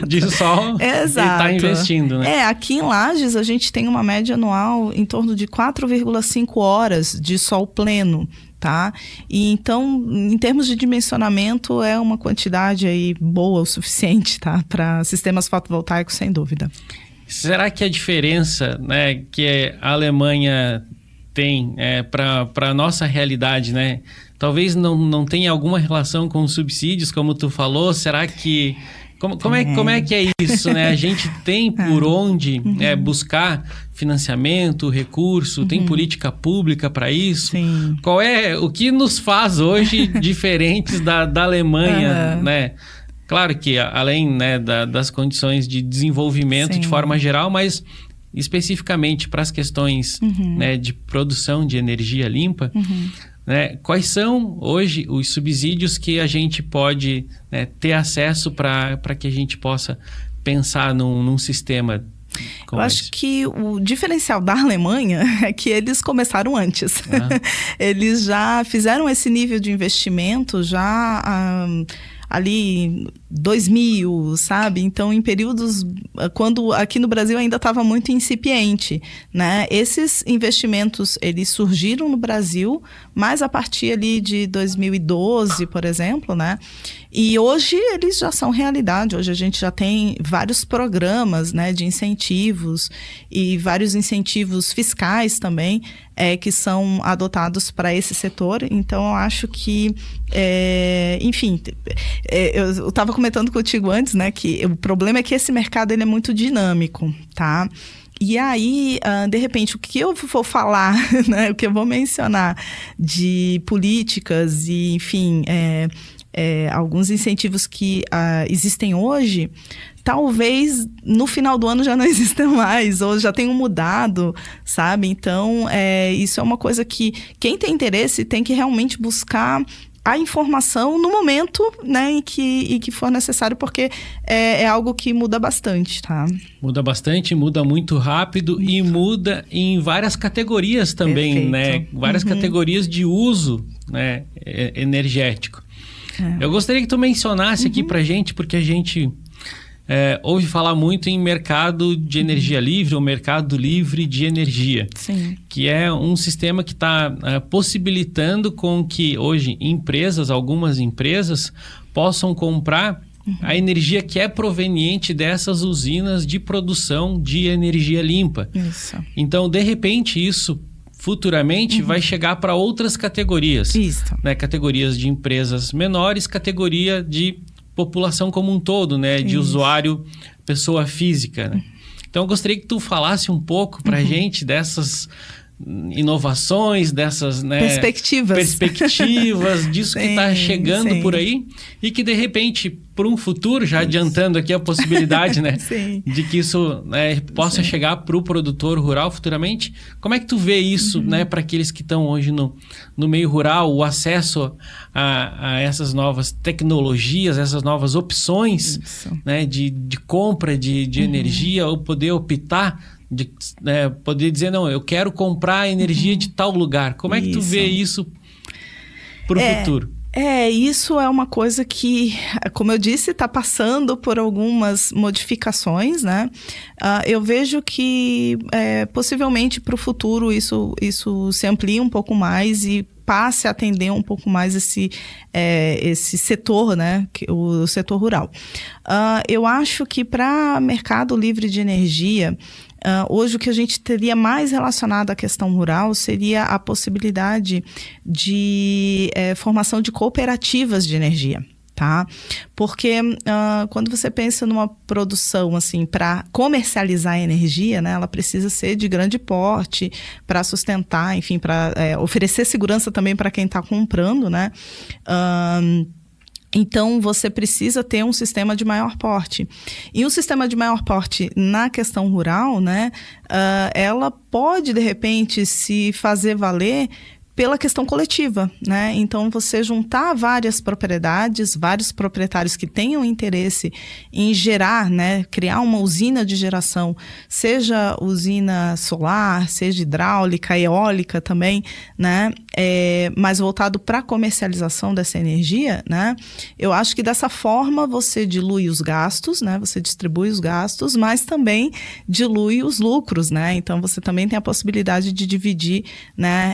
de sol e está investindo, né? Aqui em Lages a gente tem uma média anual em torno de 4,5 horas de sol pleno, tá? E então, em termos de dimensionamento, é uma quantidade aí boa o suficiente, tá? Para sistemas fotovoltaicos, sem dúvida. Será que a diferença, né, que a Alemanha tem para a nossa realidade, né? Talvez não tenha alguma relação com os subsídios, como tu falou. Será que... Como é que é isso, né? A gente tem por onde buscar financiamento, recurso, tem política pública para isso? Sim. O que nos faz hoje diferentes da Alemanha, né? Claro que além, né, das condições de desenvolvimento de forma geral, mas especificamente para as questões né, de produção de energia limpa, né, quais são hoje os subsídios que a gente pode, né, ter acesso para que a gente possa pensar num sistema como Eu acho que o diferencial da Alemanha é que eles começaram antes. Eles já fizeram esse nível de investimento ali 2000, sabe? Então, em períodos quando aqui no Brasil ainda estava muito incipiente, né? Esses investimentos, eles surgiram no Brasil, mas a partir ali de 2012, por exemplo, né? E hoje eles já são realidade. Hoje a gente já tem vários programas, né, de incentivos e vários incentivos fiscais também, que são adotados para esse setor. Então, eu acho que, enfim, eu estava comentando contigo antes, né, que o problema é que esse mercado ele é muito dinâmico, tá? E aí, de repente, o que eu vou falar, né, o que eu vou mencionar de políticas e, enfim, alguns incentivos que existem hoje, talvez no final do ano já não existam mais, ou já tenham mudado, sabe? Então, isso é uma coisa que quem tem interesse tem que realmente buscar a informação no momento, né, em que for necessário, porque é algo que muda bastante, tá? Muda bastante, muda muito rápido e muda em várias categorias também, né? Várias categorias de uso, né, energético. Eu gostaria que tu mencionasse aqui pra gente, porque a gente ouve falar muito em mercado de energia livre, ou mercado livre de energia. Sim. Que é um sistema que está possibilitando com que hoje algumas empresas, possam comprar a energia que é proveniente dessas usinas de produção de energia limpa. Isso. Então, de repente, isso futuramente vai chegar para outras categorias. Isso. Né? Categorias de empresas menores, categoria de população como um todo, né? De usuário, pessoa física. Né? Então, eu gostaria que tu falasse um pouco para a gente dessas inovações, dessas, né, perspectivas disso que está chegando por aí, e que de repente, por um futuro, já adiantando aqui a possibilidade, né, de que isso, né, possa chegar para o produtor rural futuramente. Como é que tu vê isso, né, para aqueles que estão hoje no meio rural, o acesso a essas novas tecnologias, essas novas opções, né, de compra de energia, ou poder optar de poder dizer, não, eu quero comprar energia de tal lugar. Como é que tu vê isso para o futuro? Isso é uma coisa que, como eu disse, está passando por algumas modificações, né? Eu vejo que possivelmente para o futuro isso se amplie um pouco mais e passe a atender um pouco mais esse setor, né? O setor rural. Eu acho que para mercado livre de energia, hoje o que a gente teria mais relacionado à questão rural seria a possibilidade de formação de cooperativas de energia. Tá? Porque quando você pensa numa produção assim, para comercializar a energia, né, ela precisa ser de grande porte para sustentar, enfim, para oferecer segurança também para quem está comprando, né? Então, você precisa ter um sistema de maior porte. E um sistema de maior porte na questão rural, né, ela pode, de repente, se fazer valer pela questão coletiva, né? Então, você juntar várias propriedades, vários proprietários que tenham interesse em gerar, né? Criar uma usina de geração, seja usina solar, seja hidráulica, eólica também, né? Mais voltado para a comercialização dessa energia, né? Eu acho que dessa forma você dilui os gastos, né? Você distribui os gastos, mas também dilui os lucros, né? Então, você também tem a possibilidade de dividir, né?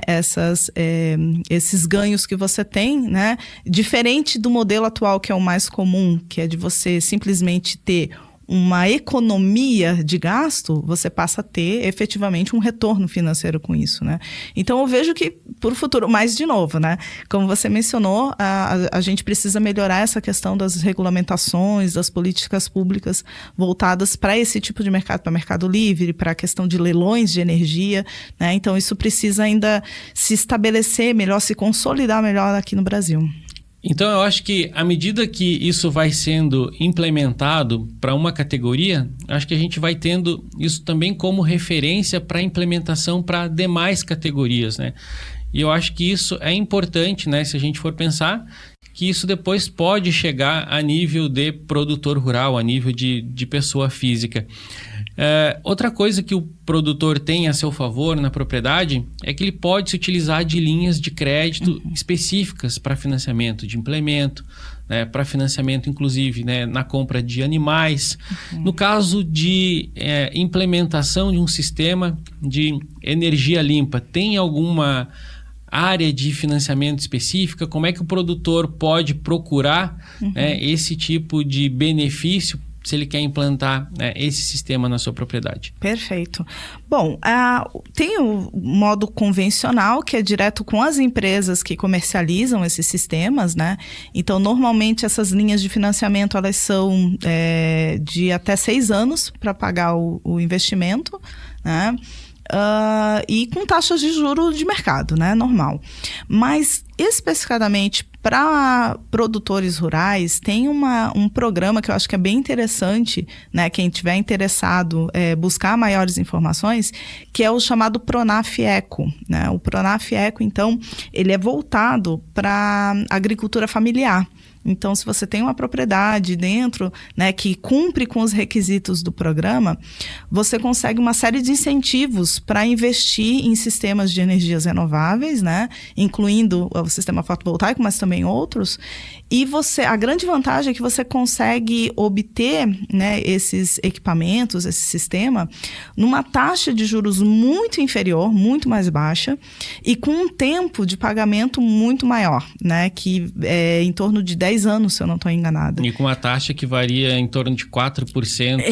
Esses ganhos que você tem, né? Diferente do modelo atual, que é o mais comum, que é de você simplesmente ter uma economia de gasto, você passa a ter efetivamente um retorno financeiro com isso, né? Então, eu vejo que para o futuro, mas de novo, né? Como você mencionou, a gente precisa melhorar essa questão das regulamentações, das políticas públicas voltadas para esse tipo de mercado, para mercado livre, para a questão de leilões de energia, né? Então, isso precisa ainda se estabelecer melhor, se consolidar melhor aqui no Brasil. Então, eu acho que à medida que isso vai sendo implementado para uma categoria, acho que a gente vai tendo isso também como referência para implementação para demais categorias, né? E eu acho que isso é importante, né? Se a gente for pensar que isso depois pode chegar a nível de produtor rural, a nível de pessoa física. Outra coisa que o produtor tem a seu favor na propriedade é que ele pode se utilizar de linhas de crédito específicas para financiamento de implemento, né, para financiamento inclusive, né, na compra de animais. No caso de implementação de um sistema de energia limpa, tem alguma área de financiamento específica? Como é que o produtor pode procurar esse tipo de benefício se ele quer implantar esse sistema na sua propriedade? Perfeito. Bom, tem o modo convencional, que é direto com as empresas que comercializam esses sistemas, né? Então, normalmente, essas linhas de financiamento, elas são de até 6 anos para pagar o investimento, né? E com taxas de juros de mercado, né? Normal. Mas, especificadamente para produtores rurais, tem um programa que eu acho que é bem interessante, né? Quem tiver interessado buscar maiores informações, que é o chamado Pronaf Eco, né? O Pronaf Eco, então, ele é voltado para agricultura familiar. Então, se você tem uma propriedade dentro, né, que cumpre com os requisitos do programa, você consegue uma série de incentivos para investir em sistemas de energias renováveis, né, incluindo o sistema fotovoltaico, mas também outros. E a grande vantagem é que você consegue obter, né, esses equipamentos, esse sistema, numa taxa de juros muito inferior, muito mais baixa, e com um tempo de pagamento muito maior, né, que é em torno de 10 anos, se eu não estou enganada. E com uma taxa que varia em torno de 4%.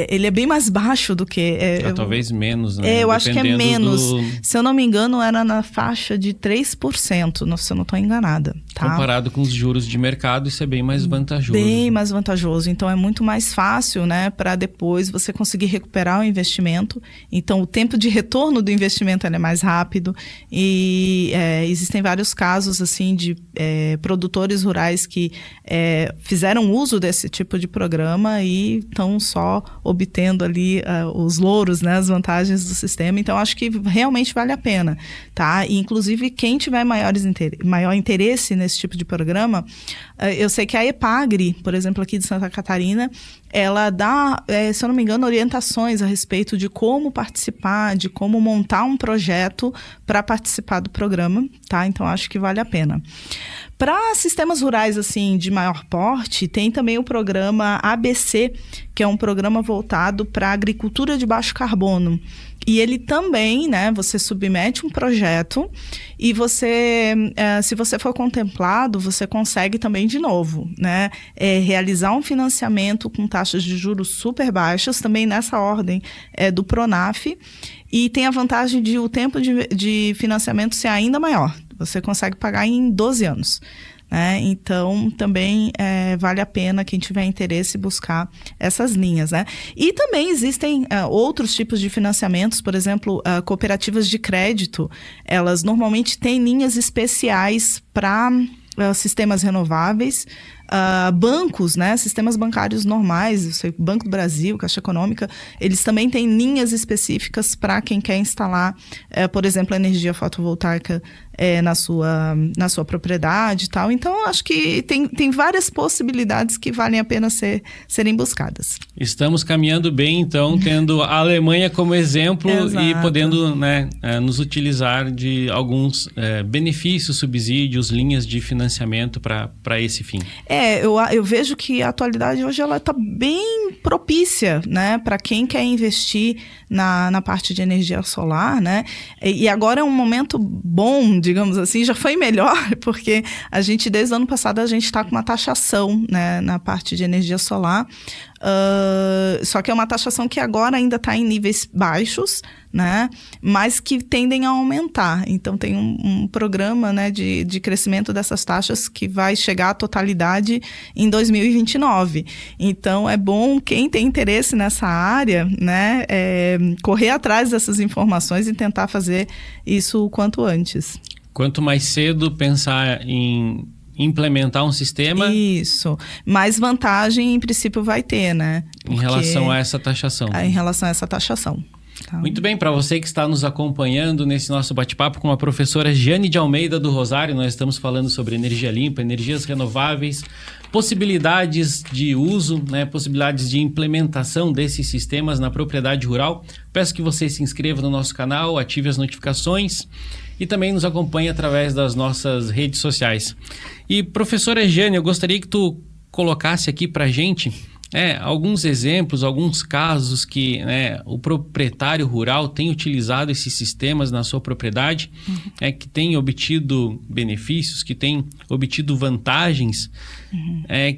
Ele é bem mais baixo do que... talvez menos, né? Eu acho que é menos. Se eu não me engano, era na faixa de 3%, se eu não estou enganada. Tá? Comparado com os juros de mercado, isso é bem mais vantajoso. Bem mais vantajoso. Então, é muito mais fácil, né, para depois você conseguir recuperar o investimento. Então, o tempo de retorno do investimento é mais rápido. E existem vários casos, assim, de produtores rurais que fizeram uso desse tipo de programa e estão só obtendo ali os louros, né, as vantagens do sistema. Então, acho que realmente vale a pena, tá? E, inclusive, quem tiver maior interesse nesse tipo de programa, eu sei que a EPAGRE, por exemplo, aqui de Santa Catarina, ela dá, se eu não me engano, orientações a respeito de como participar, de como montar um projeto para participar do programa, tá? Então, acho que vale a pena. Para sistemas rurais, assim, de maior porte, tem também o programa ABC, que é um programa voltado para a agricultura de baixo carbono. E ele também, né, você submete um projeto e você, se você for contemplado, você consegue também, de novo, né, realizar um financiamento com taxas de juros super baixas, também nessa ordem do Pronaf, e tem a vantagem de o tempo de financiamento ser ainda maior. Você consegue pagar em 12 anos. Então, também vale a pena quem tiver interesse buscar essas linhas, né? E também existem outros tipos de financiamentos, por exemplo, cooperativas de crédito, elas normalmente têm linhas especiais para sistemas renováveis, bancos, né? Sistemas bancários normais, Banco do Brasil, Caixa Econômica, eles também têm linhas específicas para quem quer instalar, por exemplo, energia fotovoltaica na sua propriedade e tal. Então, acho que tem várias possibilidades que valem a pena serem buscadas. Estamos caminhando bem, então, tendo a Alemanha como exemplo e podendo, né, nos utilizar de alguns benefícios, subsídios, linhas de financiamento para esse fim. Eu vejo que a atualidade hoje ela está bem propícia, né, para quem quer investir na parte de energia solar, né? E agora é um momento bom, digamos assim, já foi melhor, porque a gente, desde o ano passado, a gente está com uma taxação, né, na parte de energia solar. Só que é uma taxação que agora ainda está em níveis baixos, né, mas que tendem a aumentar. Então, tem um programa, né, de crescimento dessas taxas que vai chegar à totalidade em 2029. Então, é bom quem tem interesse nessa área, né, correr atrás dessas informações e tentar fazer isso o quanto antes. Quanto mais cedo pensar em implementar um sistema... Isso. Mais vantagem, em princípio, vai ter, né? Em relação a essa taxação. Em relação a essa taxação. Tá. Muito bem, para você que está nos acompanhando nesse nosso bate-papo com a professora Giane de Almeida do Rosário, nós estamos falando sobre energia limpa, energias renováveis, possibilidades de uso, né, possibilidades de implementação desses sistemas na propriedade rural. Peço que você se inscreva no nosso canal, ative as notificações e também nos acompanhe através das nossas redes sociais. E, professora Giane, eu gostaria que tu colocasse aqui para a gente alguns exemplos, alguns casos que, né, o proprietário rural tem utilizado esses sistemas na sua propriedade, que tem obtido benefícios, que tem obtido vantagens,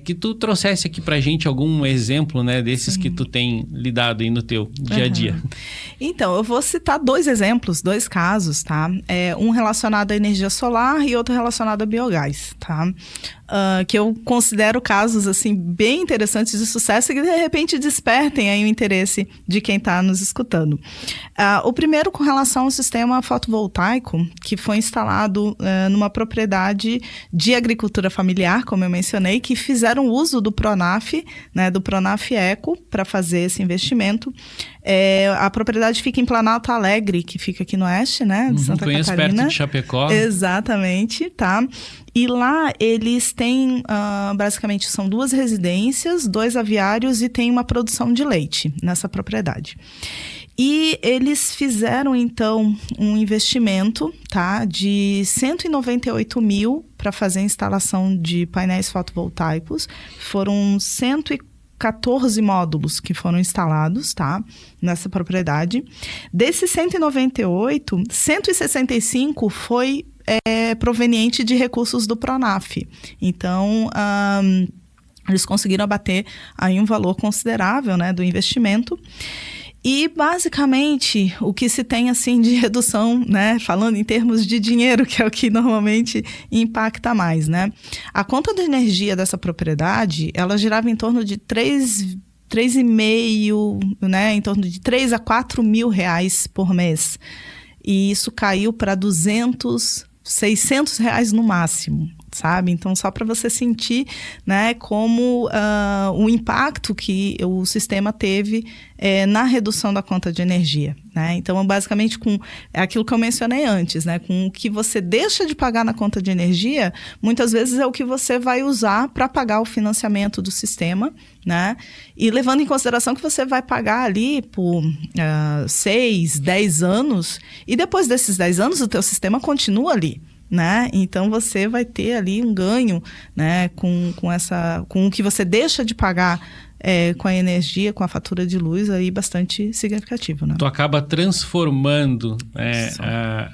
que tu trouxesse aqui pra gente algum exemplo, né, desses que tu tem lidado aí no teu dia a dia. Então, eu vou citar dois exemplos, dois casos, tá? Um relacionado à energia solar e outro relacionado a biogás, tá? Que eu considero casos, assim, bem interessantes de sucesso e que, de repente, despertem aí o interesse de quem está nos escutando. O primeiro com relação ao sistema fotovoltaico, que foi instalado numa propriedade de agricultura familiar, como eu mencionei, que fizeram uso do Pronaf, né, do Pronaf Eco, para fazer esse investimento. A propriedade fica em Planalto Alegre, que fica aqui no oeste, né, de Santa Conheço Catarina. perto de Chapecó. Exatamente, tá? E lá eles têm, basicamente, são 2 residências, 2 aviários e tem uma produção de leite nessa propriedade. E eles fizeram, então, um investimento, tá, de 198 mil para fazer a instalação de painéis fotovoltaicos. Foram 114 módulos que foram instalados, tá, nessa propriedade. Desses 198, 165 foi proveniente de recursos do Pronaf. Então, eles conseguiram abater aí um valor considerável, né, do investimento. E, basicamente, o que se tem, assim, de redução, né, falando em termos de dinheiro, que é o que normalmente impacta mais, né? A conta de energia dessa propriedade, ela girava em torno de 3,5, né, em torno de 3 a 4 mil reais por mês. E isso caiu para 200, 600 reais no máximo, sabe? Então, só para você sentir, né, como o impacto que o sistema teve na redução da conta de energia, né? Então, basicamente, é aquilo que eu mencionei antes, né? Com o que você deixa de pagar na conta de energia, muitas vezes é o que você vai usar para pagar o financiamento do sistema, né? E levando em consideração que você vai pagar ali por 6, 10 anos, e depois desses 10 anos o teu sistema continua ali, né? Então, você vai ter ali um ganho, né, com o que você deixa de pagar com a energia, com a fatura de luz, aí bastante significativo, né? Tu acaba transformando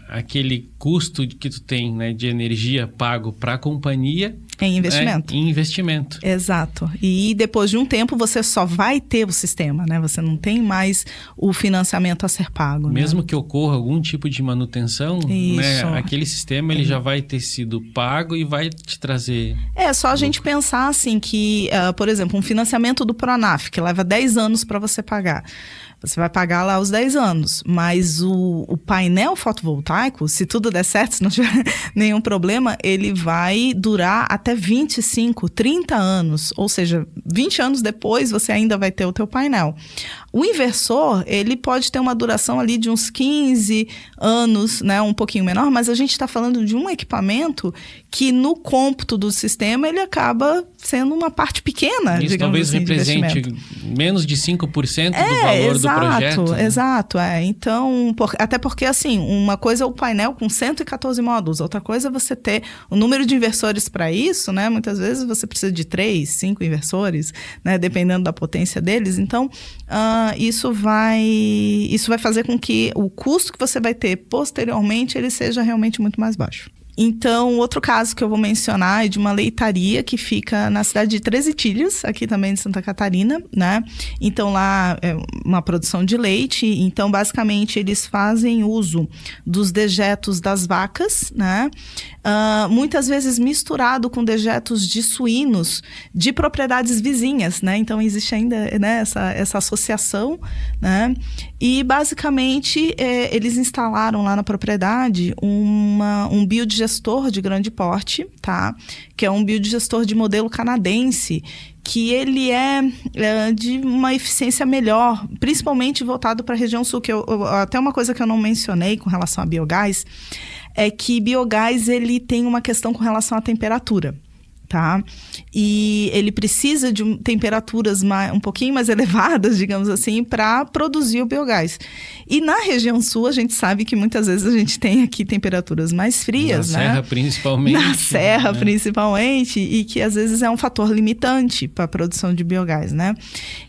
aquele custo que tu tem, né, de energia pago para a companhia em investimento. Em investimento. Exato. E depois de um tempo você só vai ter o sistema, né? Você não tem mais o financiamento a ser pago. Mesmo, né? que ocorra algum tipo de manutenção, né, aquele sistema ele já vai ter sido pago e vai te trazer... É só a gente pensar assim que, por exemplo, um financiamento do Pronaf, que leva 10 anos para você pagar. Você vai pagar lá os 10 anos, mas o painel fotovoltaico, se tudo der certo, se não tiver nenhum problema, ele vai durar até 25, 30 anos. Ou seja, 20 anos depois você ainda vai ter o teu painel. O inversor, ele pode ter uma duração ali de uns 15 anos, né, um pouquinho menor, mas a gente está falando de um equipamento que no cômputo do sistema ele acaba sendo uma parte pequena, isso digamos talvez assim, represente menos de 5% do valor do projeto. Né? Exato. Então, até porque, assim, uma coisa é o painel com 114 módulos, outra coisa é você ter o número de inversores para isso, né? Muitas vezes você precisa de 3, 5 inversores, né? Dependendo da potência deles. Então, isso vai fazer com que o custo que você vai ter posteriormente, ele seja realmente muito mais baixo. Então, outro caso que eu vou mencionar é de uma leitaria que fica na cidade de Três Itilhas, aqui também de Santa Catarina, né? Então, lá é uma produção de leite. Então, basicamente, eles fazem uso dos dejetos das vacas, né? Muitas vezes misturado com dejetos de suínos de propriedades vizinhas, né? Então, existe ainda, né, essa associação, né? E, basicamente, eles instalaram lá na propriedade um biodigestor de grande porte, tá? Que é um biodigestor de modelo canadense, que ele é de uma eficiência melhor, principalmente voltado para a região sul, que até uma coisa que eu não mencionei com relação a biogás, é que biogás ele tem uma questão com relação à temperatura. Tá? E ele precisa de temperaturas um pouquinho mais elevadas, digamos assim, para produzir o biogás. E na região sul, a gente sabe que muitas vezes a gente tem aqui temperaturas mais frias, né? Na serra, principalmente. Na serra, principalmente, e que às vezes é um fator limitante para a produção de biogás, né?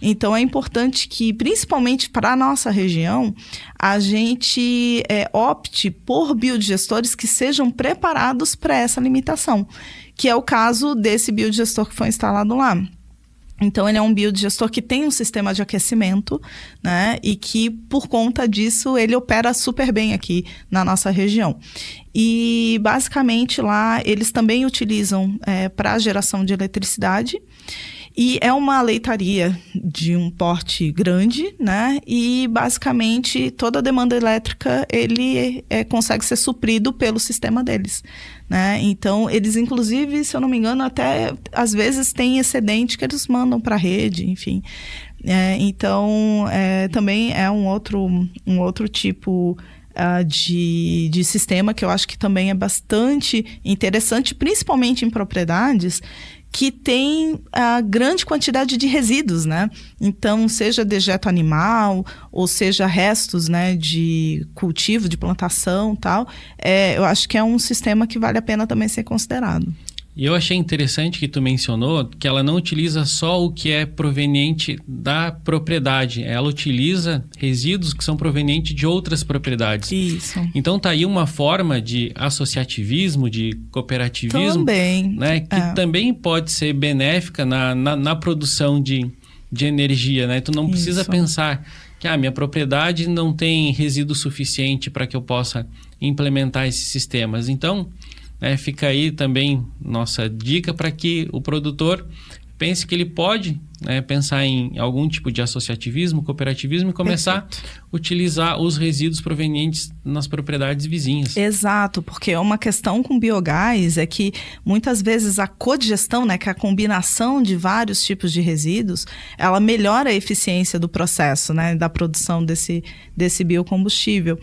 Então, é importante que, principalmente para a nossa região, a gente opte por biodigestores que sejam preparados para essa limitação, que é o caso desse biodigestor que foi instalado lá. Então, ele é um biodigestor que tem um sistema de aquecimento, né? E que, por conta disso, ele opera super bem aqui na nossa região. E, basicamente, lá, eles também utilizam para geração de eletricidade. E é uma leitaria de um porte grande, né? E, basicamente, toda a demanda elétrica, ele consegue ser suprido pelo sistema deles, né? Então, eles, inclusive, se eu não me engano, até, às vezes, têm excedente que eles mandam para a rede, enfim. Então, também é um outro tipo de sistema que eu acho que também é bastante interessante, principalmente em propriedades que tem a grande quantidade de resíduos, né? Então, seja dejeto animal, ou seja restos, né, de cultivo, de plantação e tal, eu acho que é um sistema que vale a pena também ser considerado. E eu achei interessante que tu mencionou que ela não utiliza só o que é proveniente da propriedade, ela utiliza resíduos que são provenientes de outras propriedades. Isso. Então tá aí uma forma de associativismo, de cooperativismo, também, né, que também pode ser benéfica na produção de energia, né? Tu não precisa pensar que minha propriedade não tem resíduo suficiente para que eu possa implementar esses sistemas. Então, fica aí também nossa dica para que o produtor pense que ele pode pensar em algum tipo de associativismo, cooperativismo e começar a utilizar os resíduos provenientes nas propriedades vizinhas. Exato, porque uma questão com biogás é que muitas vezes a codigestão, né, que é a combinação de vários tipos de resíduos, ela melhora a eficiência do processo, né, da produção desse biocombustível.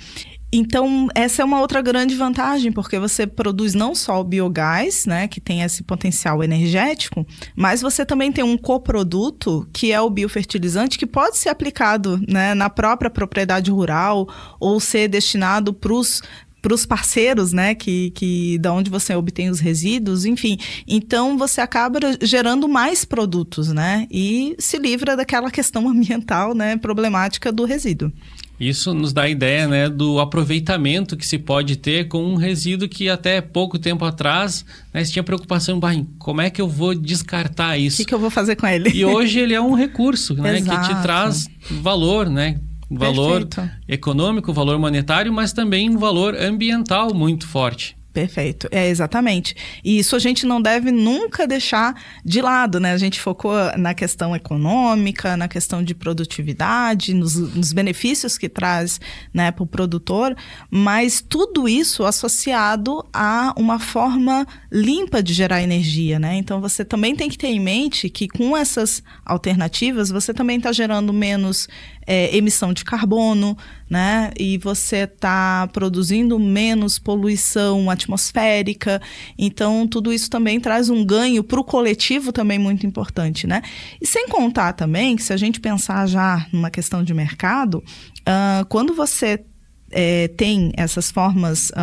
Então, essa é uma outra grande vantagem, porque você produz não só o biogás, né, que tem esse potencial energético, mas você também tem um coproduto, que é o biofertilizante, que pode ser aplicado, né, na própria propriedade rural ou ser destinado para os parceiros, né, que da onde você obtém os resíduos, enfim. Então, você acaba gerando mais produtos, né, e se livra daquela questão ambiental, né, problemática do resíduo. Isso nos dá a ideia, né, do aproveitamento que se pode ter com um resíduo que até pouco tempo atrás, né, se tinha preocupação em como é que eu vou descartar isso? O que eu vou fazer com ele? E hoje ele é um recurso, né, que te traz valor, né? Valor econômico, valor monetário, mas também um valor ambiental muito forte. Perfeito, exatamente. E isso a gente não deve nunca deixar de lado, né? A gente focou na questão econômica, na questão de produtividade, nos benefícios que traz, né, para o produtor, mas tudo isso associado a uma forma limpa de gerar energia, né? Então, você também tem que ter em mente que com essas alternativas, você também está gerando menos emissão de carbono, né? E você está produzindo menos poluição atmosférica. Então, tudo isso também traz um ganho para o coletivo também muito importante, né? E sem contar também que se a gente pensar já numa questão de mercado, quando você tem essas formas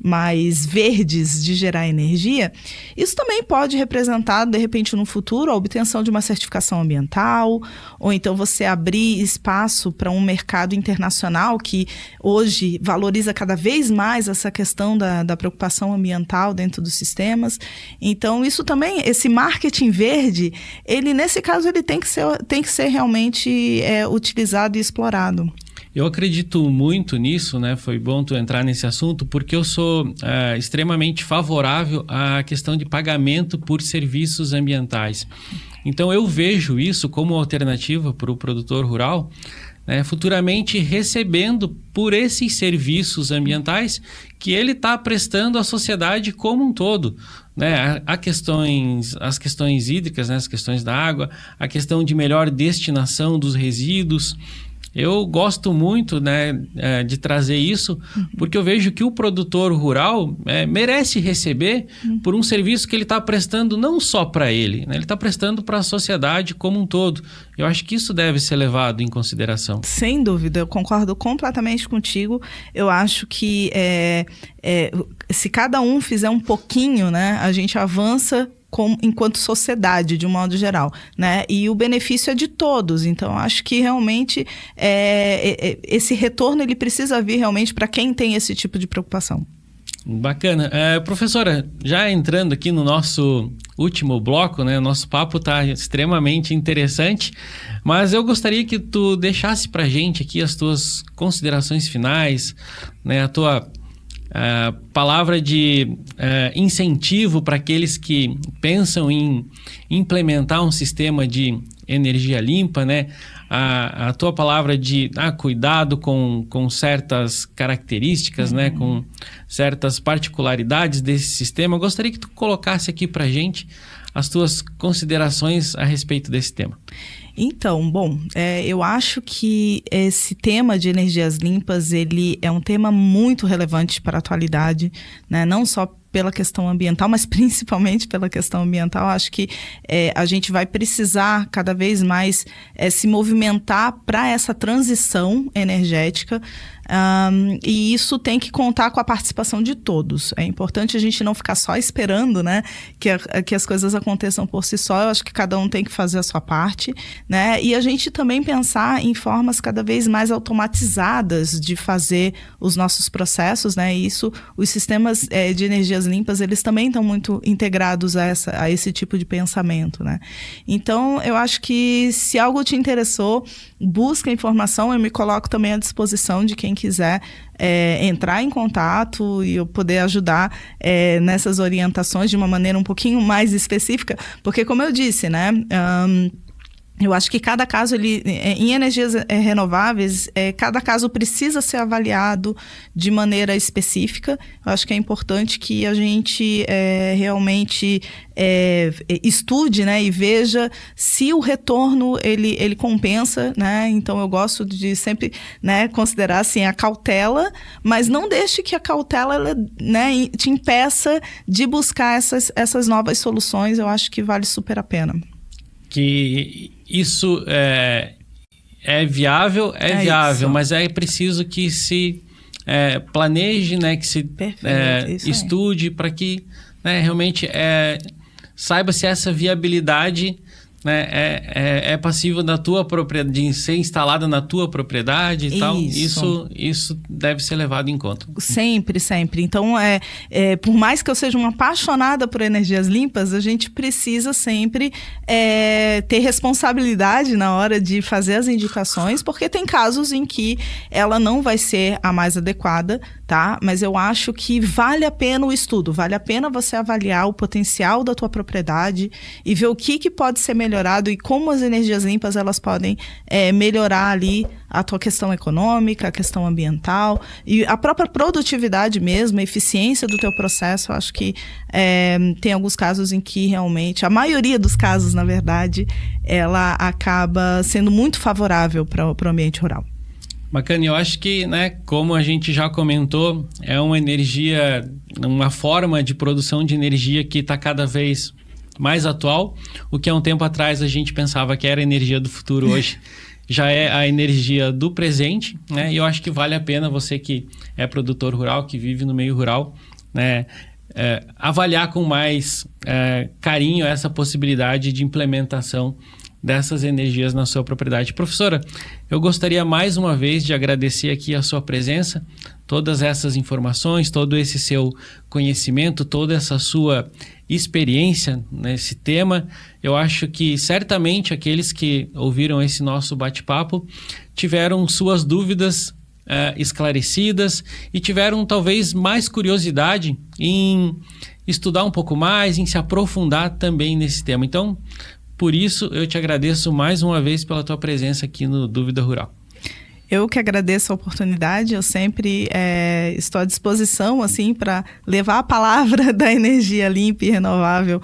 mais verdes de gerar energia, isso também pode representar, de repente, no futuro, a obtenção de uma certificação ambiental, ou então você abrir espaço para um mercado internacional que hoje valoriza cada vez mais essa questão da preocupação ambiental dentro dos sistemas. Então, isso também, esse marketing verde, ele, nesse caso, ele tem que ser realmente utilizado e explorado. Eu acredito muito nisso, né? Foi bom tu entrar nesse assunto, porque eu sou extremamente favorável à questão de pagamento por serviços ambientais. Então, eu vejo isso como alternativa para o produtor rural, né, futuramente recebendo por esses serviços ambientais que ele está prestando à sociedade como um todo. Né? As questões hídricas, né? As questões da água, a questão de melhor destinação dos resíduos. Eu gosto muito, né, de trazer isso, porque eu vejo que o produtor rural merece receber por um serviço que ele está prestando não só para ele, né, ele está prestando para a sociedade como um todo. Eu acho que isso deve ser levado em consideração. Sem dúvida, eu concordo completamente contigo. Eu acho que se cada um fizer um pouquinho, né, a gente avança enquanto sociedade, de um modo geral, né? E o benefício é de todos. Então, acho que realmente esse retorno ele precisa vir realmente para quem tem esse tipo de preocupação. Bacana. Professora, já entrando aqui no nosso último bloco, né? O nosso papo está extremamente interessante, mas eu gostaria que tu deixasse para a gente aqui as tuas considerações finais, né? A tua palavra de incentivo para aqueles que pensam em implementar um sistema de energia limpa, né? A tua palavra de cuidado com certas características, né? Com certas particularidades desse sistema. Eu gostaria que tu colocasse aqui para a gente as tuas considerações a respeito desse tema. Então, bom, eu acho que esse tema de energias limpas, ele é um tema muito relevante para a atualidade, né? Não só pela questão ambiental, mas principalmente pela questão ambiental. Acho que a gente vai precisar cada vez mais se movimentar para essa transição energética. E isso tem que contar com a participação de todos. É importante a gente não ficar só esperando, né, que as coisas aconteçam por si só. Eu acho que cada um tem que fazer a sua parte, né, e a gente também pensar em formas cada vez mais automatizadas de fazer os nossos processos, né, e isso, os sistemas de energias limpas, eles também estão muito integrados a esse tipo de pensamento, né. Então, eu acho que se algo te interessou, busca informação. Eu me coloco também à disposição de quem quiser entrar em contato e eu poder ajudar nessas orientações de uma maneira um pouquinho mais específica, porque, como eu disse, né, eu acho que cada caso, em energias renováveis, cada caso precisa ser avaliado de maneira específica. Eu acho que é importante que a gente realmente estude, né, e veja se o retorno ele compensa, né? Então eu gosto de sempre, né, considerar assim, a cautela, mas não deixe que a cautela ela, né, te impeça de buscar essas novas soluções. Eu acho que vale super a pena. Que isso é viável, viável, mas é preciso que se planeje, né, que se estude para que, né, realmente saiba se essa viabilidade, né, é passível da tua propriedade, de ser instalada na tua propriedade e tal. Isso deve ser levado em conta. Sempre, sempre. Então, por mais que eu seja uma apaixonada por energias limpas, a gente precisa sempre ter responsabilidade na hora de fazer as indicações, porque tem casos em que ela não vai ser a mais adequada, tá? Mas eu acho que vale a pena o estudo, vale a pena você avaliar o potencial da tua propriedade e ver o que pode ser melhorado e como as energias limpas elas podem melhorar ali a tua questão econômica, a questão ambiental e a própria produtividade mesmo, a eficiência do teu processo. Eu acho que tem alguns casos em que realmente, a maioria dos casos, na verdade, ela acaba sendo muito favorável para o ambiente rural. Bacana, eu acho que, né, como a gente já comentou, é uma energia, uma forma de produção de energia que está cada vez mais atual. O que há um tempo atrás a gente pensava que era a energia do futuro, hoje já é a energia do presente, né? E eu acho que vale a pena você que é produtor rural, que vive no meio rural, né, avaliar com mais carinho essa possibilidade de implementação dessas energias na sua propriedade. Professora, eu gostaria mais uma vez de agradecer aqui a sua presença, todas essas informações, todo esse seu conhecimento, toda essa sua experiência nesse tema. Eu acho que certamente aqueles que ouviram esse nosso bate-papo tiveram suas dúvidas esclarecidas e tiveram talvez mais curiosidade em estudar um pouco mais, em se aprofundar também nesse tema. Então, por isso, eu te agradeço mais uma vez pela tua presença aqui no Dúvida Rural. Eu que agradeço a oportunidade, eu sempre estou à disposição assim, para levar a palavra da energia limpa e renovável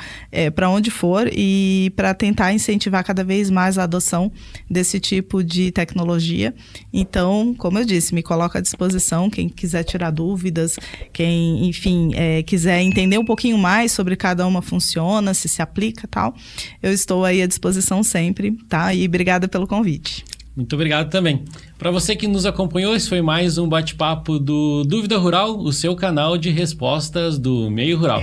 para onde for e para tentar incentivar cada vez mais a adoção desse tipo de tecnologia. Então, como eu disse, me coloco à disposição, quem quiser tirar dúvidas, quem, enfim, quiser entender um pouquinho mais sobre cada uma funciona, se aplica e tal, eu estou aí à disposição sempre, tá? E obrigada pelo convite. Muito obrigado também. Para você que nos acompanhou, esse foi mais um bate-papo do Dúvida Rural, o seu canal de respostas do meio rural.